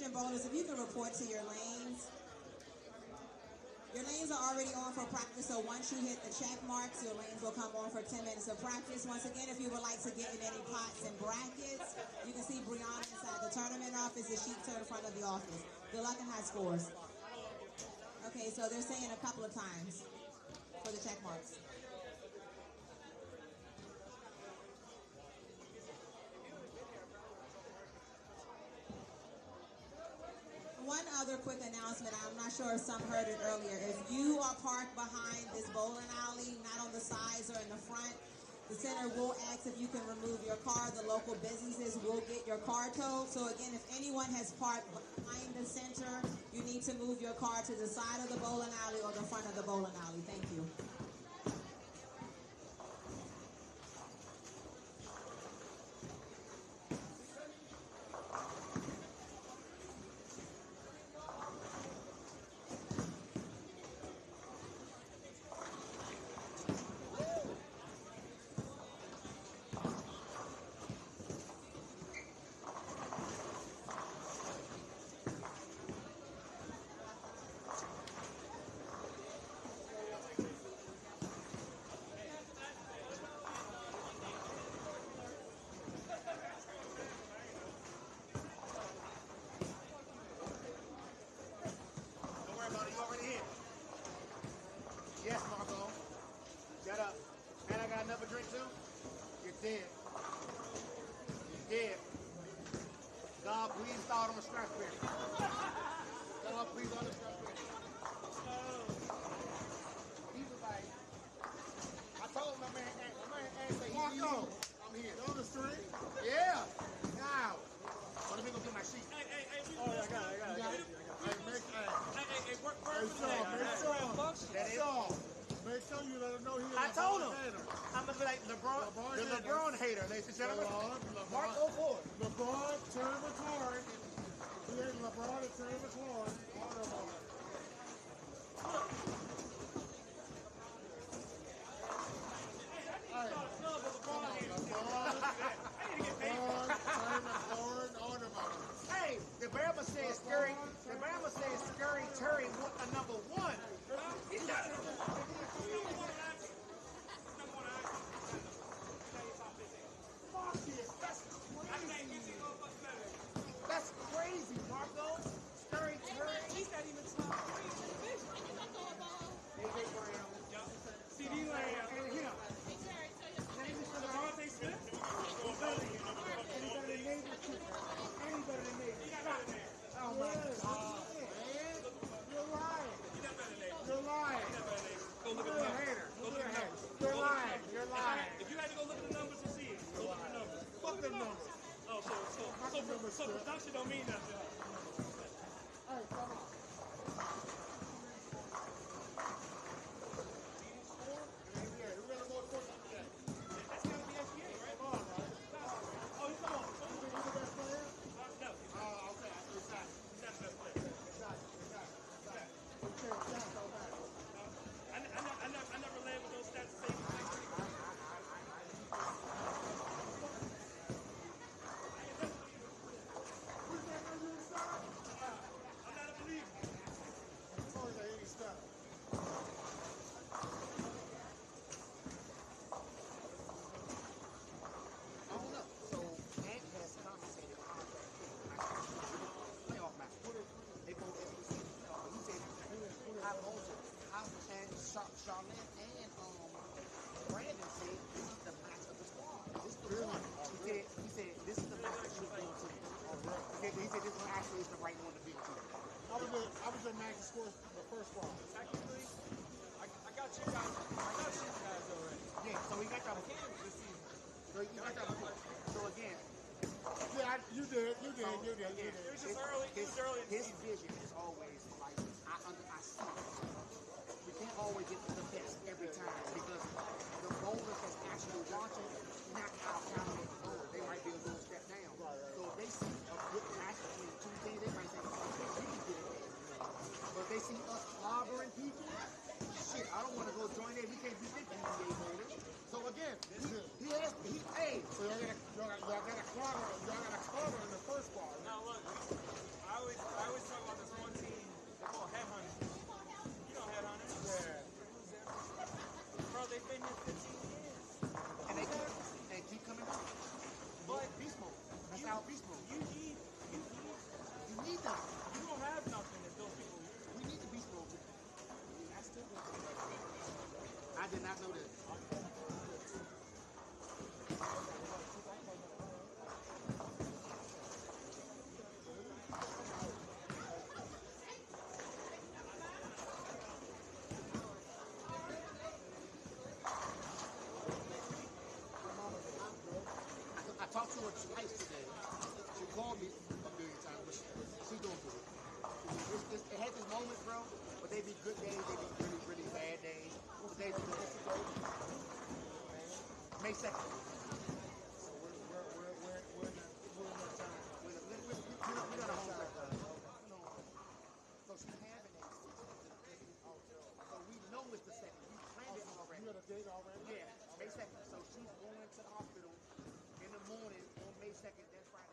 Attention bowlers, if you can report to your lanes. Your lanes are already on for practice, so once you hit the check marks, your lanes will come on for 10 minutes of practice. Once again, if you would like to get in any pots and brackets, you can see Brianna inside the tournament office, the sheets are in front of the office. Good luck and high scores. Okay, so they're saying a couple of times for the check marks. One other quick announcement, I'm not sure if some heard it earlier. If you are parked behind this bowling alley, not on the sides or in the front, the center will ask if you can remove your car. The local businesses will get your car towed. So again, if anyone has parked behind the center, you need to move your car to the side of the bowling alley or the front of the bowling alley. Thank you. Yes, Marco. Shut up. And I got another drink too? You're dead. You're dead. God, please start on the Strasberry. God, please on the Strasberry. He was like, I told my man said, Marco, I'm here. On the street? Yeah. Now. So let me go get my sheet. Hey, oh, I got it. Make sure you let him know he's a LeBron hater. I'm going to be like LeBron hater, ladies and gentlemen. Marco Ford. LeBron, Terry McLaurin. He ain't LeBron and Terry McLaurin. Hey, the Bama says scary. The Bama says scary Terry number one. He's not number one. Fuck this. That's crazy, Marco. Scary Terry. He's not even top three in the division. AJ Brown. CD Lamb. And him. Devontae Smith? Anybody than Navy? Anybody than Navy? Oh my God, man. You're lying. You're lying. Go look at the numbers. Go look at the numbers. You're lying. You're lying. If you had to go look at the numbers and see it, go look at the numbers. Fuck the numbers. Oh, so production don't mean nothing. Hey, come on. We're gonna go for that. That's gotta be SBA, right? Come on, right? Oh, you come on. You think he's the best player? No. Oh, okay. Exactly. He's not the best player. Exactly. Okay, that don't matter. I never led with those stats to say I'm not a believer. It's always like any stuff. I don't know. So, Ant has compensated on the playoff match. They both he said, Charlotte and Brandon said this is the match of the squad. This is the one. He said this is the match that should go to. He said this one actually is the right one to be to. I was your max score the first one. Technically, I got you guys already. Yeah, so he got y'all this season. So you got y'all. So again. Yeah, you did. It was just early. His vision is always like I see. We can't always get the best every time because the bowlers that's actually watching not out-counting the bowler. They might be a little step down. So if they see a good match between two teams, they might say, "Oh, we can get it there." But if they see us clobbering people, shit, I don't want to go join in. We can't beat this UBA bowler. So again, hey. So y'all got a clobber in the first ball. Now look, I always to her twice today. She called me a million times, but she's doing good. It has its moments, bro, but they be good days, they be really, really bad days. Today's a good day. May 2nd. So we're in that time. We're on a home stretch. So she's having it. So we know it's the 2nd. We planned it already. You got a date already? Yeah, May 2nd. So she's going to the hospital in the morning on May 2nd. That's Friday.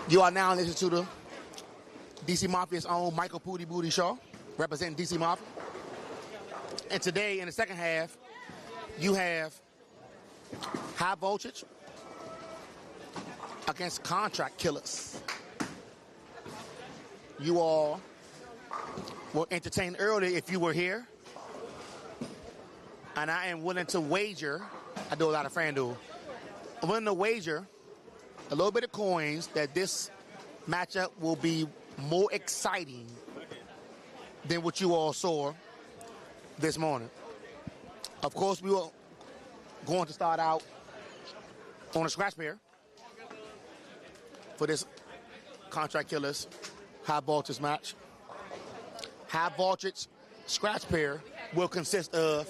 You are now listening to the DC Mafia's own Michael Pooty Booty Show, representing DC Mafia. And today, in the second half, you have High Voltage against Contract Killaz. You all were entertained earlier if you were here. And I am willing to wager, I do a lot of FanDuel, I'm willing to wager a little bit of coins that this matchup will be more exciting than what you all saw this morning. Of course, we were going to start out on a scratch pair for this Contract Killaz high voltage match. High voltage scratch pair will consist of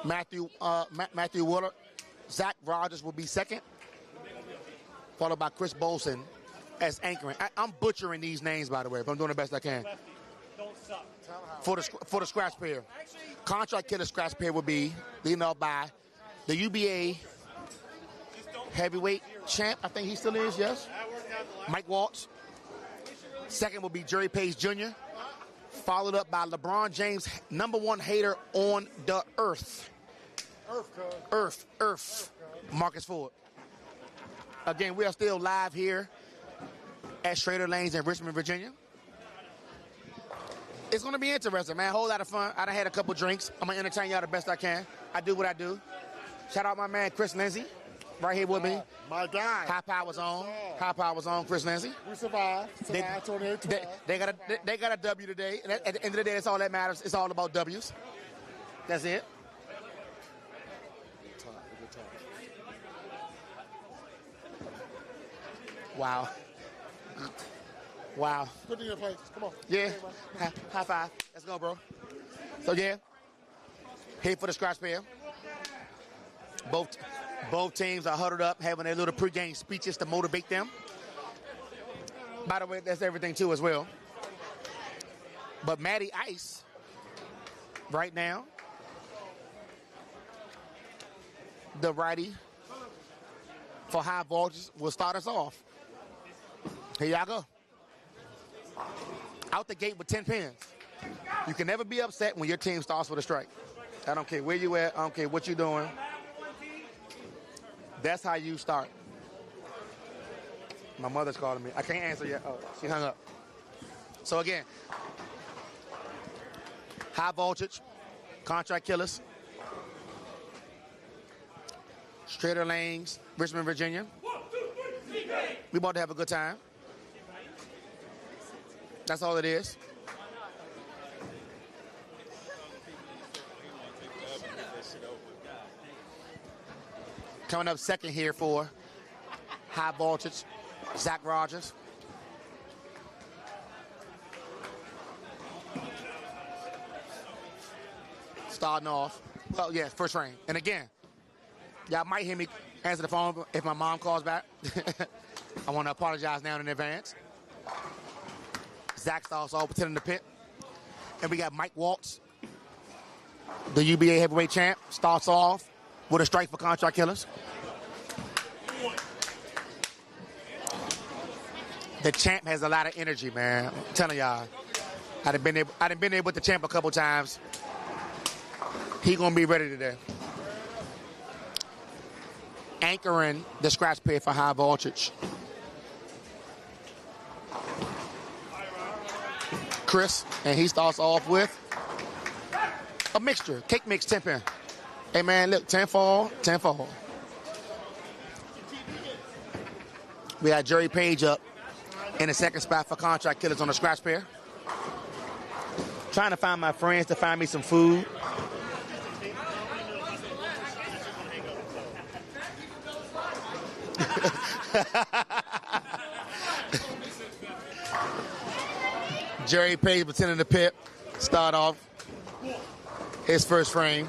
Matthew Willard. Zach Rogers will be second, followed by Chris Bolson as anchoring. I'm butchering these names, by the way, but I'm doing the best I can. For the scratch pair. Contract Killaz scratch pair will be leading off by the UBA heavyweight champ. I think he still is, yes. Mike Waltz. Second will be Jerry Page Jr., followed up by LeBron James, #1 hater on the earth. Earth. Marcus Ford. Again, we are still live here at Schrader Lanes in Richmond, Virginia. It's going to be interesting, man. A whole lot of fun. I done had a couple drinks. I'm going to entertain y'all the best I can. I do what I do. Shout out my man, Chris Lindsay, right here with me. My guy. High Power's on, Chris Lindsay. We survived. They got a W today. And at the end of the day, that's all that matters. It's all about W's. That's it. Wow. Put it in your place. Come on. Yeah. High five. Let's go, bro. So, yeah. Here for the scratch pair. Both teams are huddled up, having their little pregame speeches to motivate them. By the way, that's everything, too, as well. But Matty Ice, right now, the righty for high voltage, will start us off. Here y'all go. Out the gate with 10 pins. You can never be upset when your team starts with a strike. I don't care where you at. I don't care what you're doing. That's how you start. My mother's calling me. I can't answer yet. Oh, she hung up. So again, high voltage, Contract Killaz, Schrader Lanes, Richmond, Virginia. We about to have a good time. That's all it is. Coming up second here for high voltage, Zach Rogers. Starting off. Well, yeah, first frame. And again, y'all might hear me answer the phone if my mom calls back. I want to apologize now in advance. Zach starts off with 10 in the pit. And we got Mike Waltz, the UBA heavyweight champ, starts off with a strike for Contract Killaz. The champ has a lot of energy, man. I'm telling y'all. I done been there with the champ a couple times. He gonna be ready today. Anchoring the scratch pair for high voltage. Chris, and he starts off with a mixture, cake mix 10 pin. Hey man, look, 10 fall. We got Jerry Page up in the second spot for Contract Killaz on the scratch pair. Trying to find my friends to find me some food. Jerry Page pretending the pit. Start off his first frame.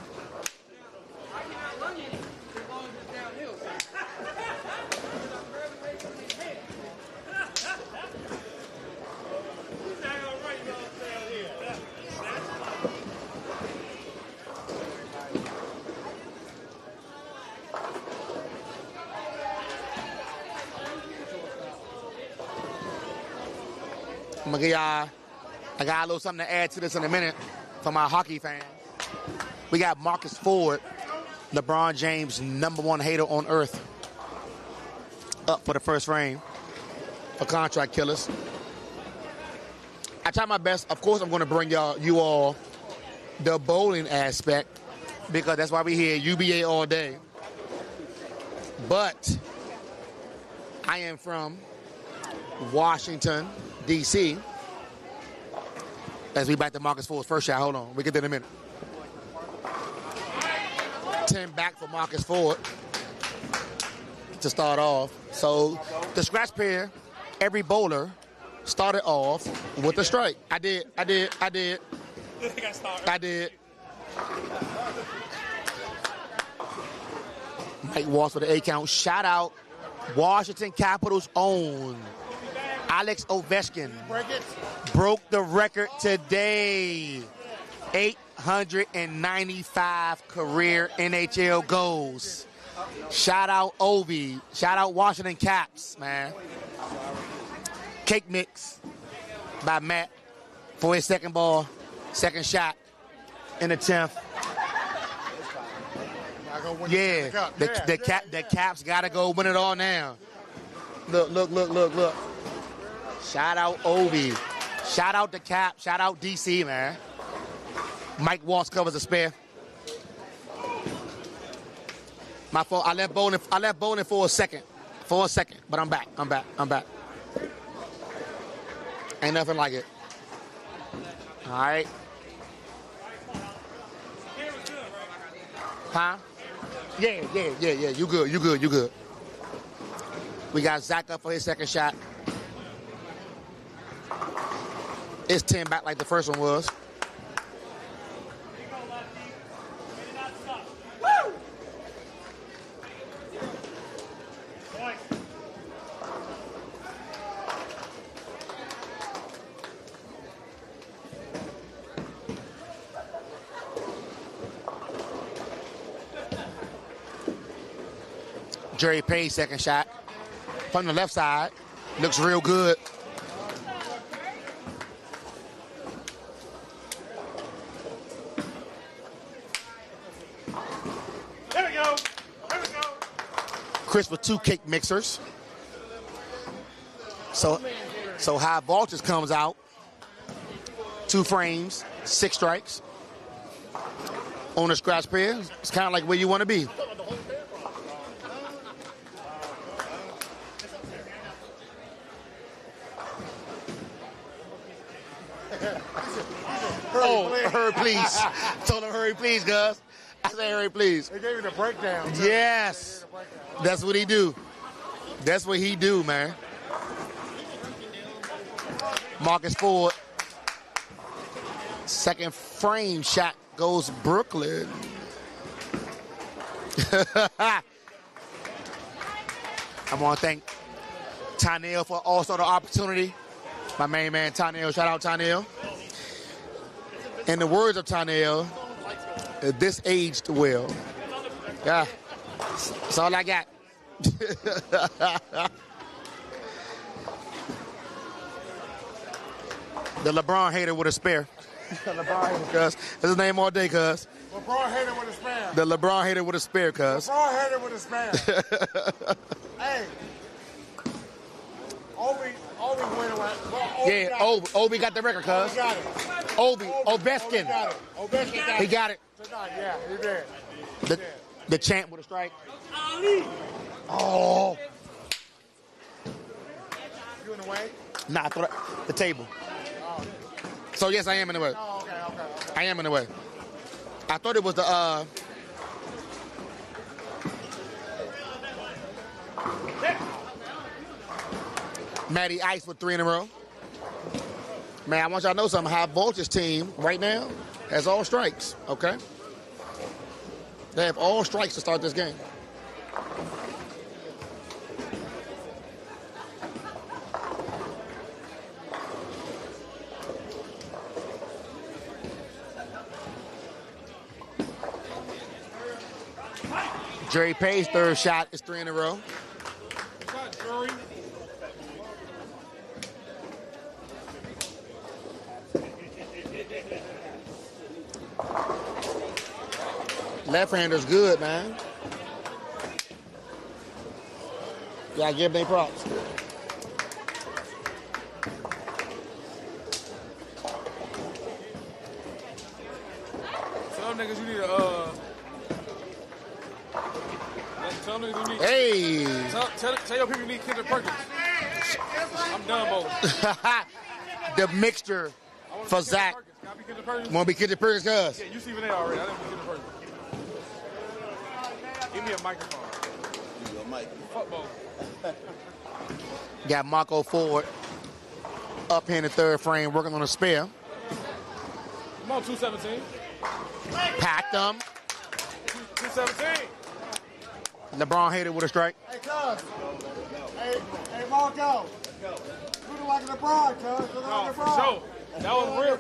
I'm gonna give y'all, I got a little something to add to this in a minute for my hockey fans. We got Marcus Ford, LeBron James' #1 hater on earth, up for the first frame. for contract killers. I try my best. Of course, I'm going to bring you all the bowling aspect because that's why we here UBA all day. But I am from Washington, D.C. As we back to Marcus Ford's first shot. Hold on. We'll get there in a minute. 10 back for Marcus Ford to start off. So the scratch pair, every bowler started off with a strike. I did. Mike Walsh for the A count. Shout out Washington Capitals' own Alex Ovechkin. Broke the record today. 895 career NHL goals. Shout out Ovi. Shout out Washington Caps, man. Cake mix by Matt for his second ball, second shot in the 10th. Yeah, the Caps got to go win it all now. Look. Shout out Ovi. Shout out the Cap. Shout out DC, man. Mike Walsh covers the spare. My fault. I left bowling for a second. But I'm back. Ain't nothing like it. All right. Huh? Yeah. You good. We got Zach up for his second shot. It's 10 back like the first one was. Jerry Payne's second shot from the left side. Looks real good. There we go. Chris with 2 cake mixers. So high voltage comes out. 2 frames, 6 strikes. On a scratch pair, it's kind of like where you want to be. Hurry, please. Told him, hurry, please, Gus. I said, hurry, please. They gave you the breakdown. Too. Yes. That's what he do. That's what he do, man. Marcus Ford. Second frame shot goes Brooklyn. I want to thank Tynell for also the opportunity. My main man, Tynell. Shout out, Tynell. In the words of Tynell, this aged well. Yeah, that's all I got. The LeBron hater with a spare. LeBron hater, cuz. That's his name all day, cuz. LeBron hater with a spare. The LeBron hater with a spare, cuz. LeBron hater with a spare. Hey. Obi went away. Yeah, Obi got the record, cuz. Got it. Ovechkin. Ovechkin got it. He got it. Tonight, yeah, he did. The champ with a strike. Oh. You in the way? Nah, I thought the table. So yes, I am in the way. Oh, okay. I am in the way. I thought it was the Matty Ice with 3 in a row. Man, I want y'all to know something. High voltage team right now has all strikes, okay? They have all strikes to start this game. Jerry Pay's third shot is 3 in a row. Left-hander's good, man. Yeah, give them props. niggas you need tell niggas you need. Hey. Tell your people you need Kendrick Perkins. I'm done, bowling. The mixture for Zach. Can I be Kendrick Perkins? Want to be Kendrick Perkins, cuz? Yeah, you see Vinay already. I didn't be Kendrick Perkins. Give me a microphone. Give you a mic. Football. Got Marco Ford up here in the third frame working on a spare. Come on, 217. Packed them. 217. LeBron hit it with a strike. Hey, cuz. Hey, Marco. Who do like LeBron, cuz? No, for sure. That was real.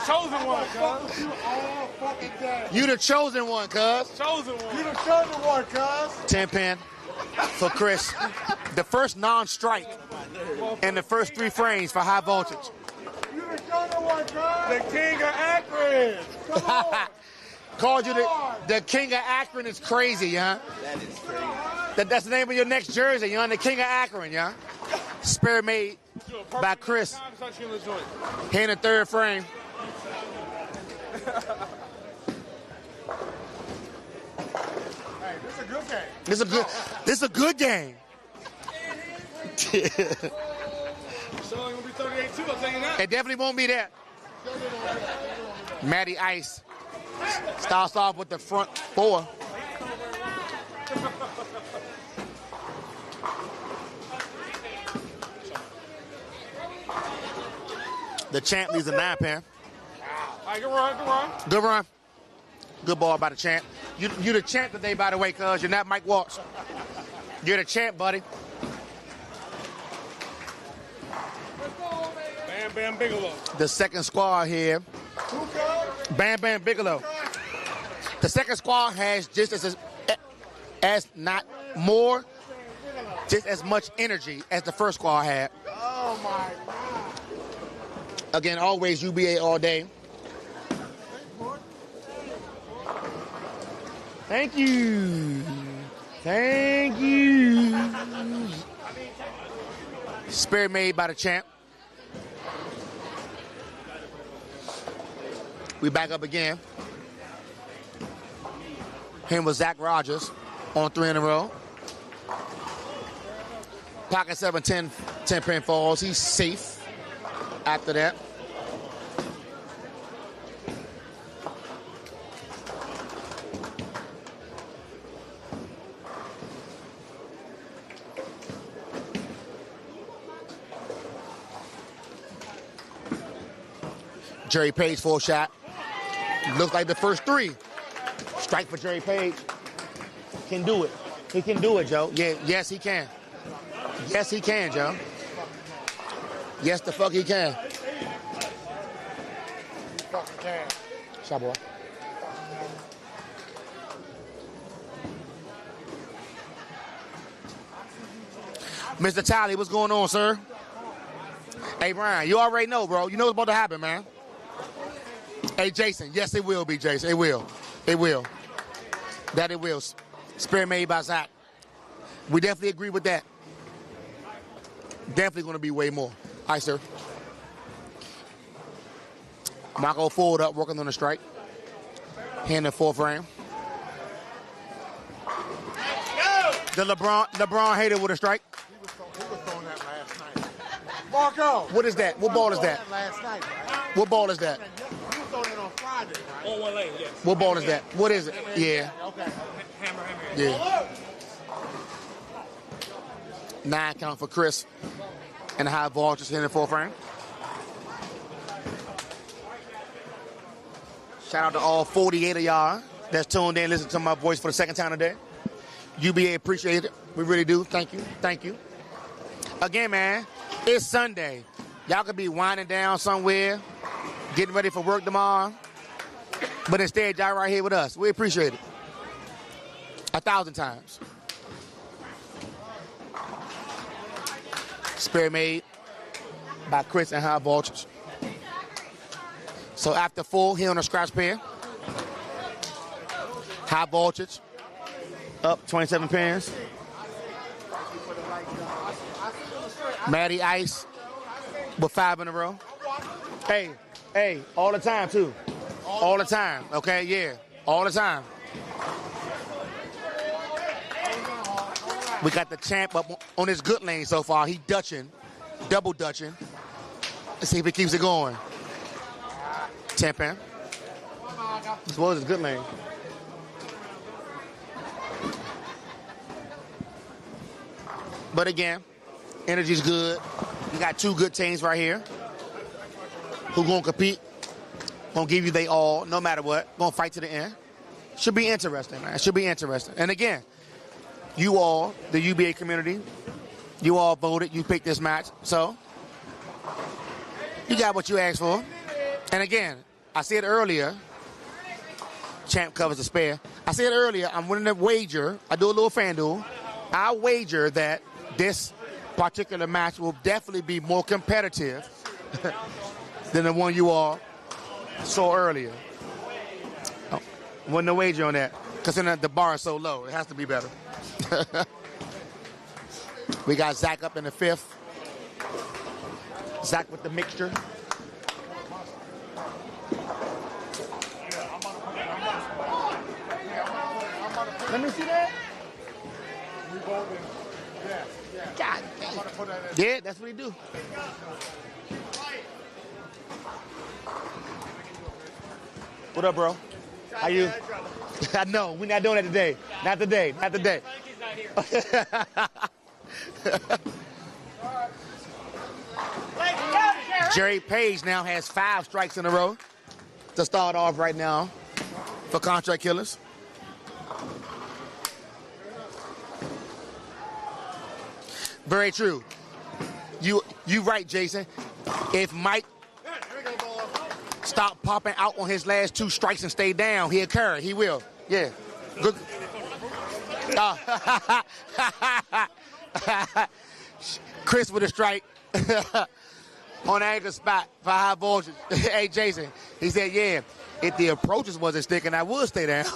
Chosen one, cuz. You all fucking day. You the chosen one, cuz. Chosen one. You the chosen one, cuz. 10 pin for Chris. The first non-strike in the first 3 frames for high voltage. You the chosen one, cuz. The king of Akron. Come on. Called you the king of Akron is crazy, huh? That is crazy. That's the name of your next jersey, you know? The king of Akron, yeah? Spare made by Chris. Here in the third frame. Hey, this is a good game. This is a good game. So it's gonna be 38 too, I'll tell you that. It definitely won't be that. Matty Ice starts off with the front 4. The champ leaves a 9 pin. All right, good run, good run. Good run. Good ball by the champ. You the champ today, by the way, cuz. You're not Mike Walsh. You're the champ, buddy. Bam Bam Bigelow. The second squad here. Bam Bam Bigelow. The second squad has just as not more, just as much energy as the first squad had. Oh, my God. Again, always UBA all day. Thank you. Thank you. Spare made by the champ. We back up again. Him with Zach Rogers on 3 in a row. Pocket 7, 10 pin falls. He's safe after that. Jerry Page, 4 shot. Looks like the first 3. Strike for Jerry Page. Can do it. He can do it, Joe. Yeah, yes, he can. Yes, he can, Joe. Yes, the fuck he can. Fucking can. Shot boy. Mr. Talley, what's going on, sir? Hey, Brian, you already know, bro. You know what's about to happen, man. Hey, Jason. Yes, it will be, Jason. It will. It will. That it will. Spare made by Zach. We definitely agree with that. Definitely going to be way more. All right, sir. Marco forward up, working on the strike. Here in the 4th frame. The LeBron hated with a strike. He was throwing that last night. Marco. What is that? What ball is that? Last night, right? What ball is that? You was throwing it on Friday, right? On one lane, yes. What ball is that? What is it? Yeah. Okay. Hammer. Yeah. 9 count for Chris. And the high ball just in the 4th frame. Shout out to all 48 of y'all that's tuned in, listening to my voice for the second time today. UBA appreciate it. We really do. Thank you. Thank you. Again, man, it's Sunday. Y'all could be winding down somewhere, getting ready for work tomorrow. But instead, y'all right here with us. We appreciate it. 1,000 times. Spare made by Chris and high voltage. So after 4, he on a scratch pair. High voltage. Up 27 pins. Matty Ice with 5 in a row. Hey, all the time too. all the time, okay? Yeah, all the time. We got the champ up on his good lane so far. He dutching, double dutching. Let's see if he keeps it going. 10-pin. This was his good lane. But again, energy's good. You got two good teams right here who gonna compete, gonna give you they all, no matter what, gonna fight to the end. Should be interesting, man. Should be interesting. And again, you all, the UBA community, you all voted, you picked this match, so you got what you asked for. And again, I said earlier, champ covers the spare. I said earlier, I'm winning a wager. I do a little FanDuel. I wager that this particular match will definitely be more competitive than the one you all saw earlier. Oh, wouldn't a wager on that, because the bar is so low. It has to be better. We got Zach up in the 5th. Zach with the mixture. Let me see that. God damn. Yeah, that's what he do. What up, bro? How you? I know, we're not doing that today. Not today, not today. Jerry Page now has 5 strikes in a row to start off right now for Contract Killaz. Very true. You right, Jason. If Mike stop popping out on his last 2 strikes and stay down, he'll carry. He will. Yeah. Good. Chris with a strike on the anchor spot for high voltage. Hey, Jason, he said, yeah, if the approaches wasn't sticking, I would stay down.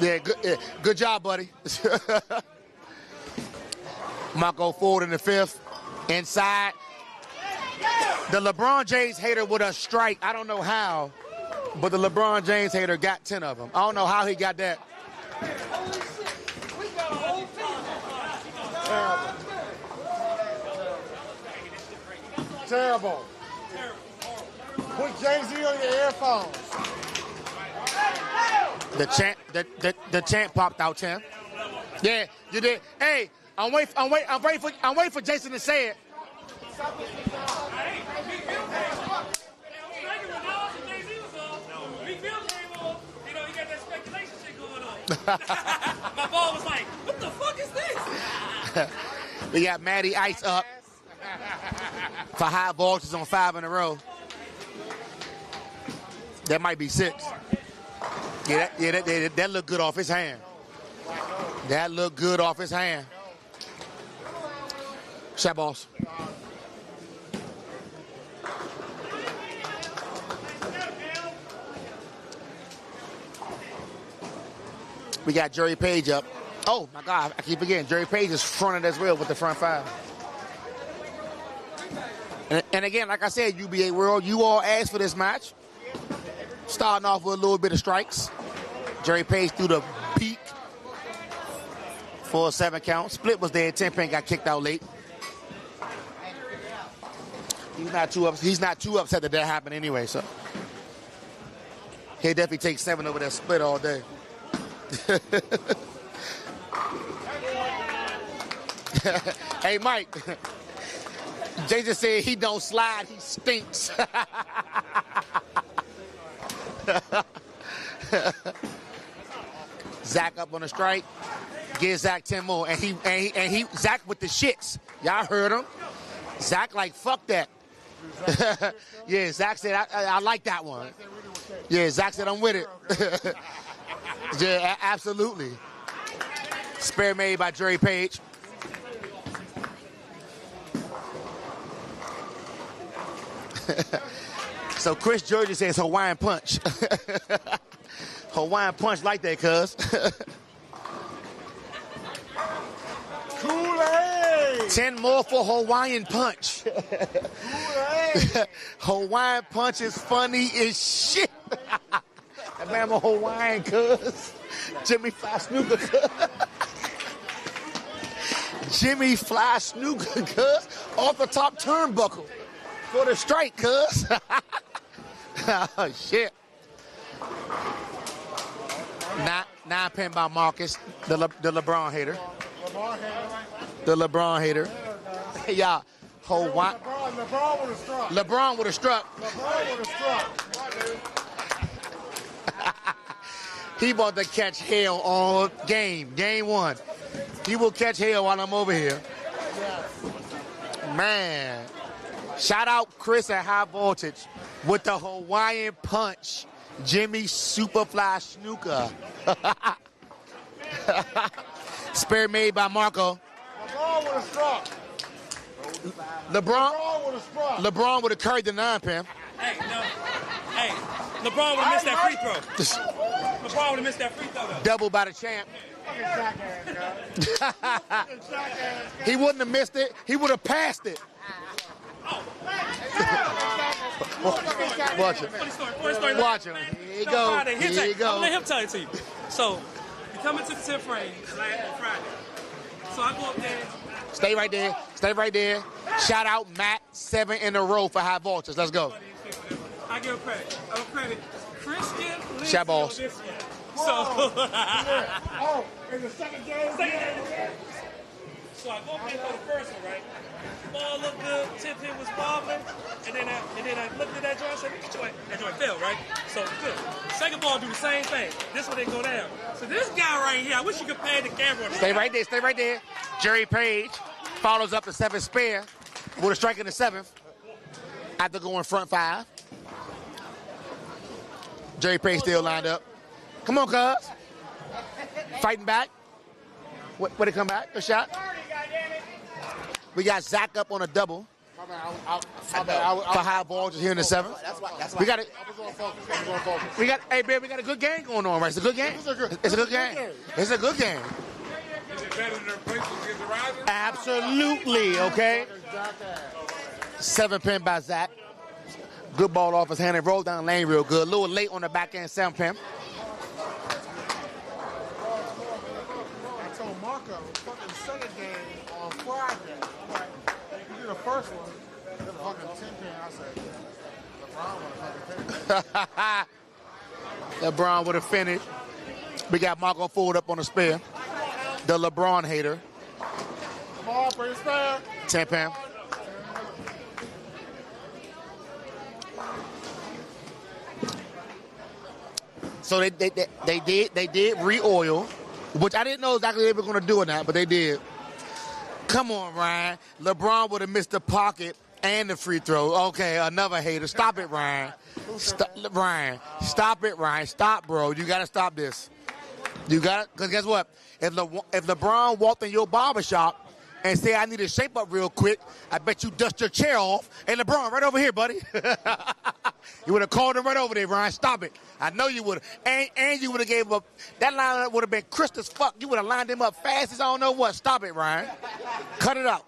Yeah, good job, buddy. Marco forward in the 5th. Inside. The LeBron James hater with a strike. I don't know how, but the LeBron James hater got 10 of them. I don't know how he got that. Terrible. Put Jay-Z on your earphones. The champ popped out 10. Yeah, you did. Hey, I'm waiting for Jason to say it. My ball was like, what the fuck is this? We got Matty Ice up for high voltages on 5 in a row. That might be 6. Yeah, that looked good off his hand. That looked good off his hand. Shot boss. We got Jerry Page up. Oh, my God, I keep forgetting. Jerry Page is fronted as well with the front 5. And again, like I said, UBA World, you all asked for this match. Starting off with a little bit of strikes. Jerry Page threw the peak for a 7 count. Split was there. 10-pin got kicked out late. He's not too upset that happened anyway, so he'll definitely take 7 over that split all day. Hey, Mike. Jason said he don't slide, he stinks. Zach up on a strike. Give Zach 10 more. And he Zach with the shits. Y'all heard him. Zach like, fuck that. Yeah, Zach said, I like that one. Yeah, Zach said, I'm with it. Yeah, absolutely. Spare made by Jerry Page. So Chris Georgia says Hawaiian punch. Hawaiian punch like that, cuz. Kool-Aid! 10 more for Hawaiian Punch. Hawaiian Punch is funny as shit. That man, I'm a Hawaiian, cuz. Jimmy Fly Snooker, cuz. Jimmy Fly Snooker, cuz. Off the top turnbuckle for the strike, cuz. Oh, shit. 9 pin by Marcus, the LeBron hater. The LeBron hater. Yeah. Hawaii. LeBron would have struck. LeBron would have struck. LeBron would have struck. He about to catch hell all game 1. He will catch hell while I'm over here. Man. Shout out Chris at High Voltage with the Hawaiian Punch. Jimmy Superfly Snooker. Spare made by Marco. LeBron would have struck. LeBron would have struck. LeBron would have carried the 9 pin. Hey, no. Hey, LeBron would have missed that free throw. LeBron would have missed that free throw, though. Double by the champ. Fucking jackass, He wouldn't have missed it. He would have passed it. Watch it. Funny story. Watch him. Here you go. Friday, Here you I'm go. gonna let him tell it to you. So, we come into the 10th frame last Friday. So I go up there. Stay right there. Stay right there. Shout out Matt, 7 in a row for High Voltage. Let's go. I give him credit. I give credit. Christian Lindsay Shout balls. on this one. Oh, in the second game? So I go up there for the first one, right? Ball looked good, tip hit was wobbling, and then I looked at that joint and said, that joint fell, right? So good. Second ball do the same thing. This one didn't go down. So this guy right here, I wish you could pan the camera on this. Stay right there. Stay right there. Jerry Page follows up the 7th spare with a strike in the 7th after going front 5. Jerry Page still lined up. Come on, cuz. Fighting back. Where they come back? Good shot. We got Zach up on a double. My bad. For High Voltage here in the 7th. That's why. We got it. I was on focus. We got. Hey, babe, we got a good game going on, right? It's a good game. It's a good game. It's a good game. Is it better than the places against the Rising? Absolutely. Okay. 7 pin by Zach. Good ball off his hand and rolled down lane real good. A little late on the back end 7 pin. I told Marco, fucking second game on Friday. I'm like, you do the first one, then the fucking 10 pin. I said, LeBron would have fucking finished. LeBron would have finished. We got Marco forward up on the spare. The LeBron hater. Come on, for his spare. 10 pin. So they did re-oil, which I didn't know exactly they were going to do or not, but they did. Come on, Ryan. LeBron would have missed the pocket and the free throw. Okay, another hater. Stop it, Ryan. Ryan, stop it, Ryan. Stop, bro. You got to stop this. You got to, because guess what? If LeBron walked in your barbershop and say, I need to shape up real quick, I bet you dust your chair off. Hey, LeBron, right over here, buddy. You would have called him right over there, Ryan. Stop it. I know you would have. And you would have gave up. That line would have been crisp as fuck. You would have lined him up fast as I don't know what. Stop it, Ryan. Cut it out.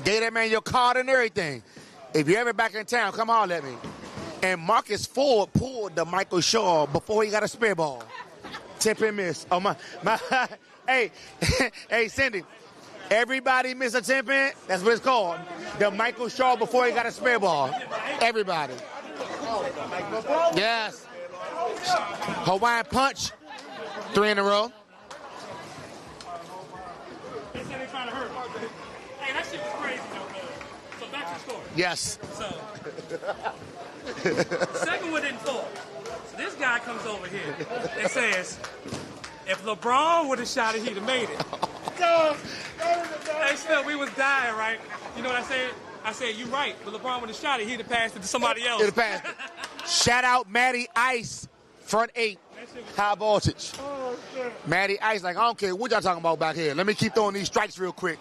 Gave that man your card and everything. If you're ever back in town, come holler at me. And Marcus Ford pulled the Michael Shaw before he got a spare ball. 10-pin miss. Oh, my. Hey, hey, Cindy. Everybody miss a 10-pin? That's what it's called. The Michael Shaw before he got a spare ball. Everybody. Yes. Hawaiian Punch. 3 in a row. They said they trying to hurt him. Hey, that shit was crazy, though, man. So back to the story. Yes. So, second one didn't fall. So this guy comes over here and says, if LeBron would have shot it, he'd have made it. Hey, still, we was dying, right? You know what I said? I said, you right, but LeBron would have shot it, he'd have passed it to somebody else. He'd have passed it. Shout out Matty Ice, front 8, High Voltage. Oh, shit. Matty Ice, like, I don't care what y'all talking about back here. Let me keep throwing these strikes real quick.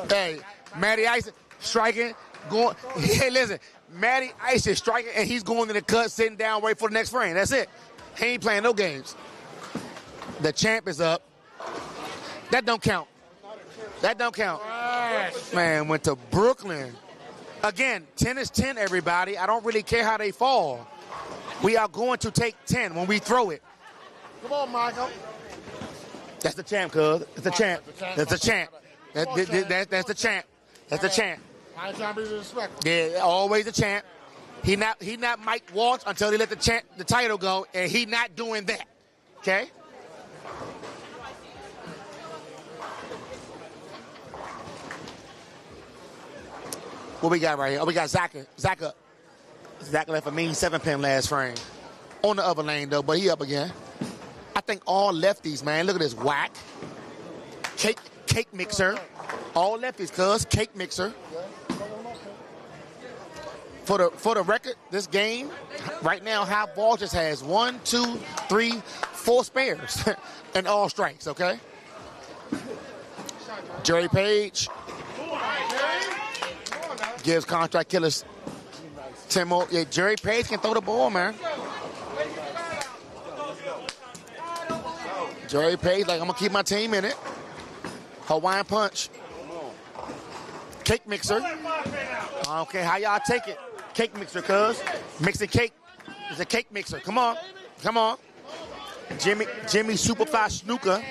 Hey, Matty Ice striking, going. Hey, listen, Matty Ice is striking, and he's going to the cut, sitting down, wait for the next frame. That's it. He ain't playing no games. The champ is up. That don't count. That don't count. Man, went to Brooklyn. Again, 10 is 10, everybody. I don't really care how they fall. We are going to take 10 when we throw it. Come on, Michael. That's the champ, cuz. It's the champ. That's the champ. That's the champ. That's the champ. I ain't trying to be disrespectful. Yeah, always the champ. He not Mike Walsh until he let the title go, and he not doing that. Okay? What we got right here? Oh, we got Zaka. Zaka left a mean 7-pin last frame. On the other lane, though, but he up again. I think all lefties, man. Look at this whack. Cake mixer. All lefties, cuz. Cake mixer. For the record, this game, right now, High Ball just has 1, 2, 3, 4 spares and all strikes, okay? Jerry Page gives Contract Killers 10 more. Yeah, Jerry Page can throw the ball, man. Jerry Page, like, I'm going to keep my team in it. Hawaiian Punch. Cake mixer. I don't care how y'all take it. Cake mixer, cuz. Mixing cake. It's a cake mixer. Come on. Come on. Jimmy Superfly Snooker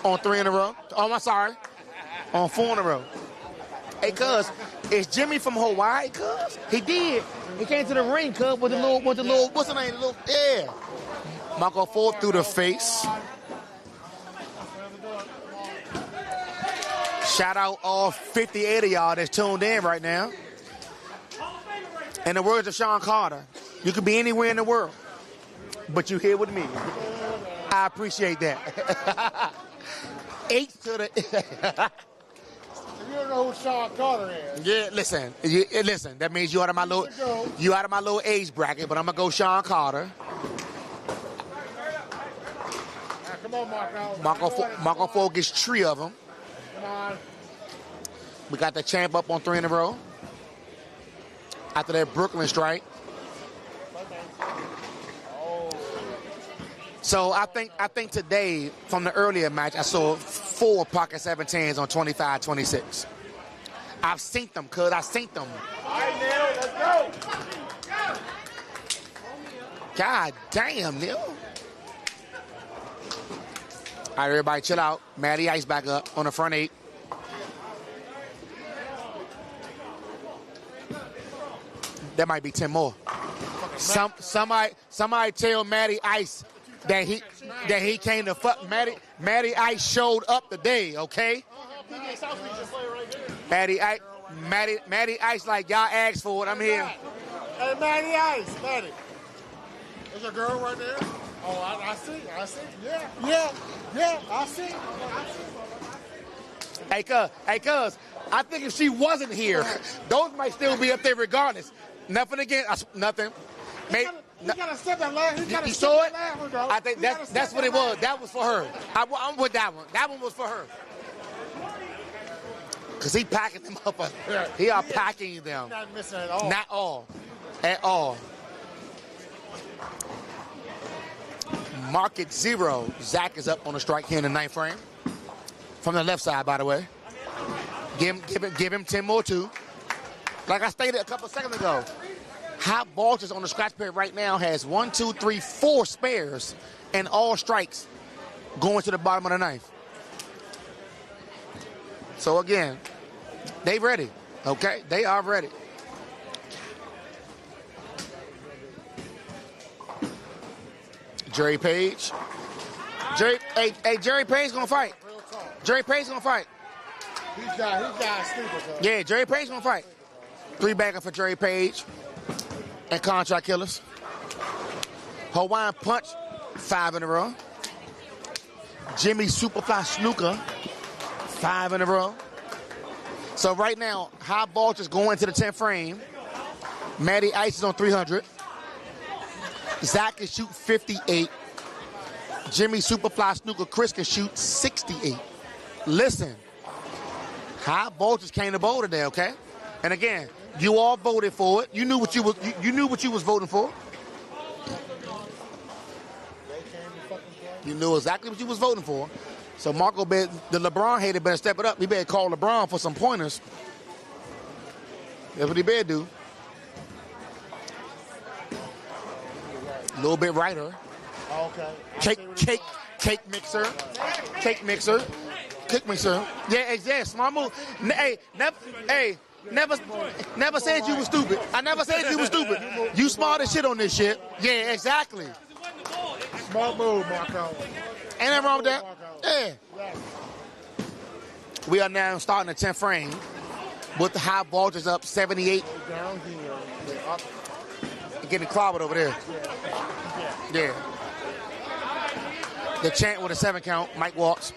on 3 in a row. Oh, I'm sorry. On 4 in a row. Hey, cuz, is Jimmy from Hawaii, cuz? He did. He came to the ring, cuz, with the little, what's the name? The little, yeah. Marco Ford through the face. Shout out all 58 of y'all that's tuned in right now. In the words of Sean Carter, you could be anywhere in the world, but you here with me. I appreciate that. 8 to the... You don't know who Sean Carter is. Yeah, listen. Listen, that means you out of my little age bracket, but I'm going to go Sean Carter. Come on, Marco. Marco Ford gets 3 of them. Come on. We got the champ up on 3 in a row. After that Brooklyn strike. So I think today, from the earlier match, I saw 4 pocket 17s on 25-26. I've seen them, cuz. I've seen them. All right, Neil, let's go. God damn, Neil. All right, everybody, chill out. Matty Ice back up on the front 8. That might be 10 more. Somebody tell Matty Ice that he came to fuck. Matty Ice showed up today, okay? Matty Ice like, y'all asked for it. I'm here. Hey, Matty Ice, Matty. There's a girl right there. Oh, I see. Yeah, I see. Hey, cuz, I think if she wasn't here, those might still be up there regardless. Nothing against, nothing. He got to step that line. You saw it? I think that's what it was. That was for her. I'm with that one. That one was for her. Because he packing them up. He are packing them. Not missing at all. Not all. At all. Market 0. Zach is up on the strike here in the 9th frame. From the left side, by the way. Give him 10 more, too. Like I stated a couple seconds ago, Hot Balls on the scratch pad right now has 1, 2, 3, 4 spares and all strikes going to the bottom of the 9th. So again, they ready, okay? They are ready. Jerry Page. Jerry Page gonna fight. Jerry Page gonna fight. He's got sleeper, bro. Yeah, Jerry Page gonna fight. 3 backer for Jerry Page and Contract Killers. Hawaiian Punch, 5 in a row. Jimmy Superfly Snooker, 5 in a row. So right now, High Ball just going to the 10th frame. Matty Ice is on 300. Zach can shoot 58. Jimmy Superfly Snooker Chris can shoot 68. Listen, High Ball just came to bowl today, okay? And again, you all voted for it. You knew what you was voting for. You knew exactly what you was voting for. So Marco, the LeBron hater, better step it up. He better call LeBron for some pointers. That's what he better do. A little bit righter. Okay. Cake mixer. Yeah, exactly. Smart move. Never said you were stupid. I never said you were stupid. You smart as shit on this shit. Yeah, exactly. Smart move, Marco. Ain't nothing wrong with that. Yeah. We are now starting the 10th frame with the high voltage up 78. Down here. Up. Getting clobbered over there. Yeah. The champ with a 7 count, Mike Waltz.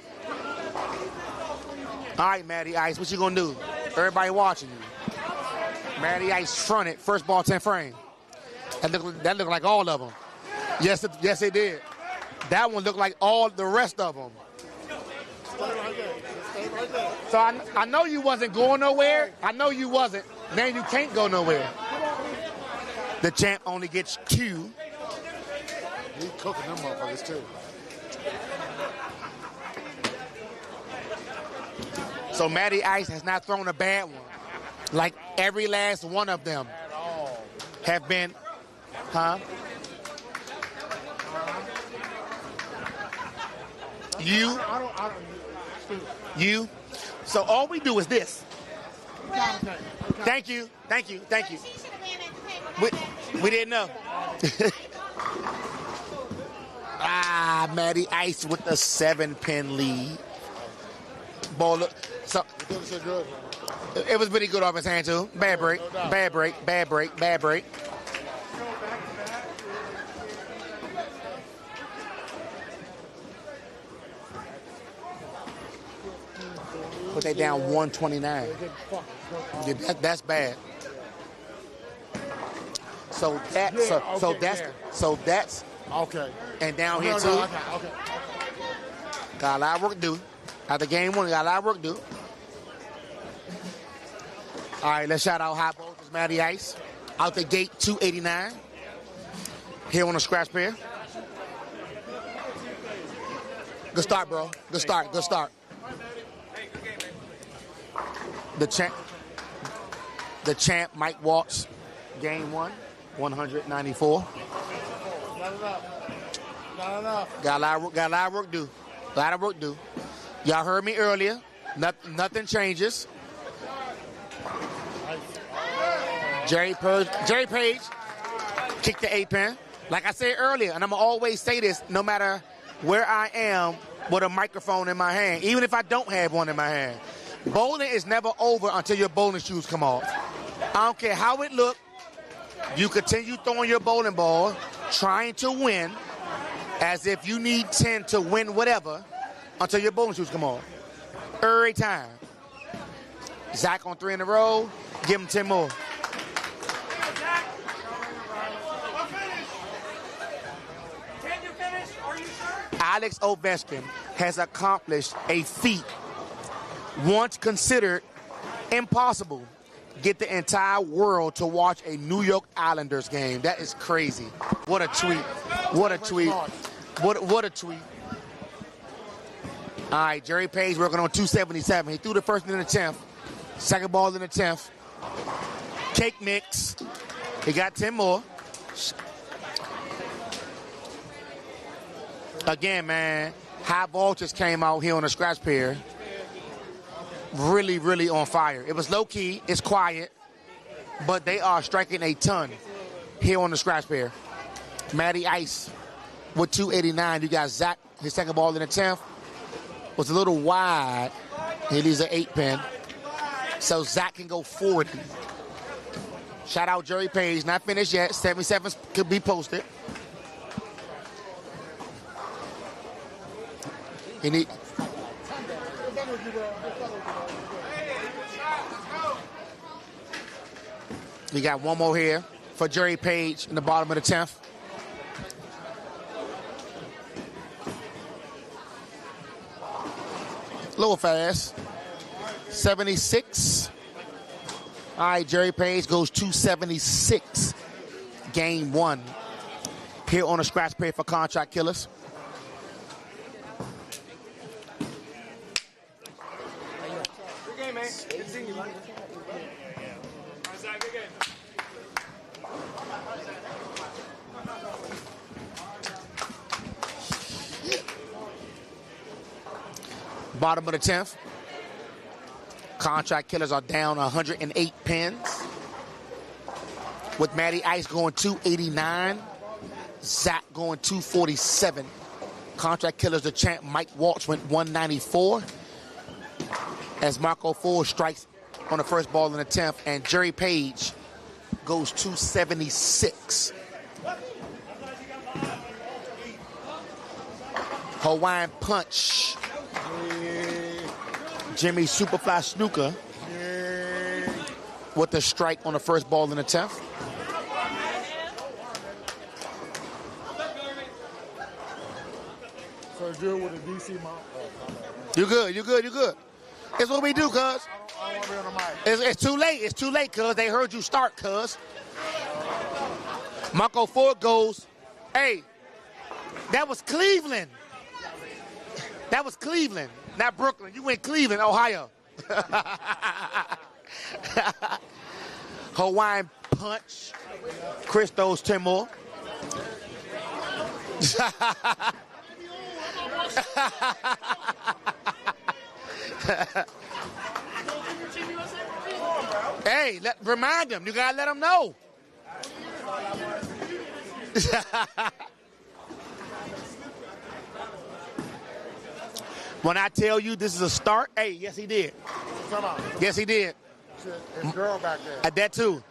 All right, Matty Ice, what you gonna do? Everybody watching you. Matty Ice fronted, first ball 10 frame. That looked like all of them. Yes, it did. That one looked like all the rest of them. So I know you wasn't going nowhere. I know you wasn't. Now you can't go nowhere. The champ only gets Q. He's cooking them motherfuckers too. So Matty Ice has not thrown a bad one. Like every last one of them At all. have been, huh? You. So all we do is this. Thank you. We didn't know. Matty Ice with the 7-pin lead. Ball. So it was pretty good off his hand too. Bad break. Put that down 129. Yeah, that's bad. So that's okay. And down here too. Okay. Got a lot of work to do. After game one, got a lot of work to do. All right, let's shout out High Voltage Matty Ice. Out the gate, 289. Here on the scratch pair. Good start, bro. Good start. The champ, Mike Waltz. Game one, 194. Not enough. Got a lot of work to do. Y'all heard me earlier. Nothing changes. Jerry Page kicked the 8-pin. Like I said earlier, and I'm going to always say this no matter where I am with a microphone in my hand, even if I don't have one in my hand. Bowling is never over until your bowling shoes come off. I don't care how it look. You continue throwing your bowling ball, trying to win, as if you need 10 to win whatever, until your bowling shoes come off. Every time. Zach on 3 in a row. Give him 10 more. Alex Ovechkin has accomplished a feat once considered impossible. Get the entire world to watch a New York Islanders game. That is crazy. What a tweet. What a tweet. All right, Jerry Page working on 277. He threw the first in the 10th. Second ball in the 10th. Cake mix. He got 10 more. Again, man, High Voltage came out here on the scratch pair. Really, really on fire. It was low-key. It's quiet. But they are striking a ton here on the scratch pair. Matty Ice with 289. You got Zach, his second ball in the 10th. Was a little wide. He leaves an 8-pin. So Zach can go 40. Shout out Jerry Page. Not finished yet. 77s could be posted. We got one more here for Jerry Page in the bottom of the 10th. A little fast. 76. All right, Jerry Page goes 276. Game one. Here on the scratch pair for Contract Killaz. man. Continue, man. Zach, good game. Bottom of the 10th. Contract Killers are down 108 pins. With Matty Ice going 289. Zach going 247. Contract Killers, the champ, Mike Walsh went 194. As Marco Ford strikes on the first ball in the 10th. And Jerry Page goes 276. Hawaiian Punch. Jimmy Superfly Snooker with the strike on the first ball in the 10th. So deal with the DC mount. You good. It's what we do, cuz. I don't want to be on the mic. It's too late. It's too late, cuz. They heard you start, cuz. Marco Ford goes, hey, that was Cleveland. That was Cleveland, not Brooklyn. You went Cleveland, Ohio. Hawaiian Punch. Chris throws 10 more. Hey, remind them. You got to let them know. When I tell you this is a start, hey, yes, he did. Yes, he did. His girl back there. At that, too.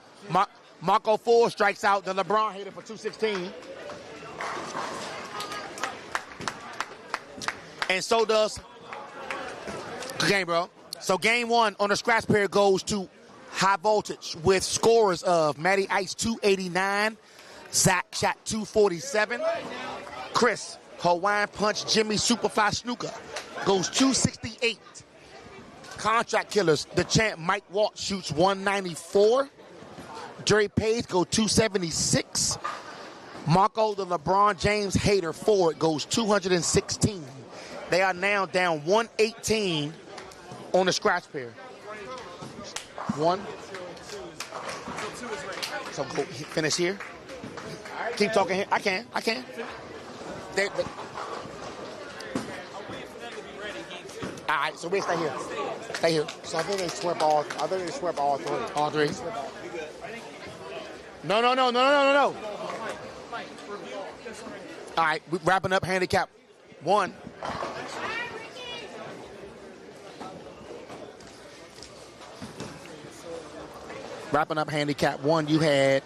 Marco Ford strikes out the LeBron hitter for 216. And so does good game, bro. So game one on the scratch pair goes to High Voltage with scores of Matty Ice 289, Zach shot 247, Chris Hawaiian Punch Jimmy Superfly Snooker goes 268. Contract Killers, the champ Mike Walsh shoots 194. Jerry Page goes 276. Marco the LeBron James hater Ford goes 216. They are now down 118 on the scratch pair. One. So go finish here. Keep talking here. I can. All right, so we stay here. Stay here. So I think they swept all. Three. All three. No. All right, we're wrapping up handicap one. Wrapping up handicap one, you had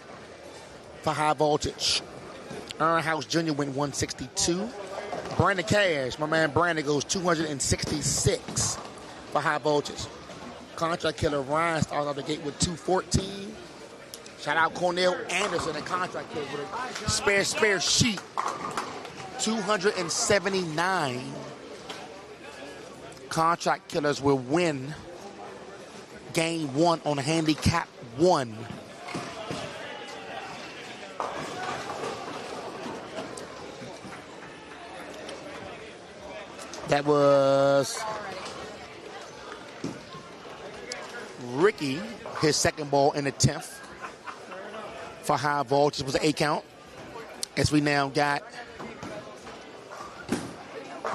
for High Voltage. Aaron House Jr. went 162. Brandon Cash, my man Brandon, goes 266 for High Voltage. Contract Killer Ryan starts out the gate with 214. Shout out Cornell Anderson and Contract Killer with a spare sheet. 279. Contract Killers will win game one on handicap one. That was Ricky, his second ball in the 10th for High Voltage was an 8 count. As we now got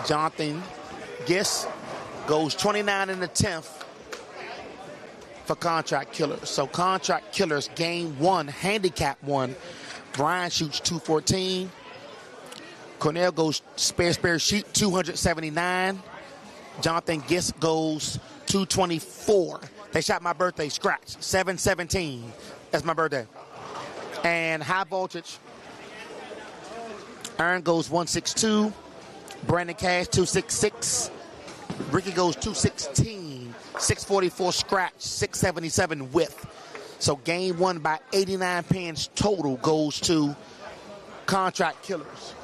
Jonathan Giss goes 29 in the 10th for Contract Killers. So Contract Killers game one, handicap one. Brian shoots 214. Cornell goes spare sheet 279. Jonathan Giss goes 224. They shot my birthday scratch 717. That's my birthday. And High Voltage, Aaron goes 162. Brandon Cash 266. Ricky goes 216. 644 scratch, 677 width. So game one by 89 pins total goes to Contract Killers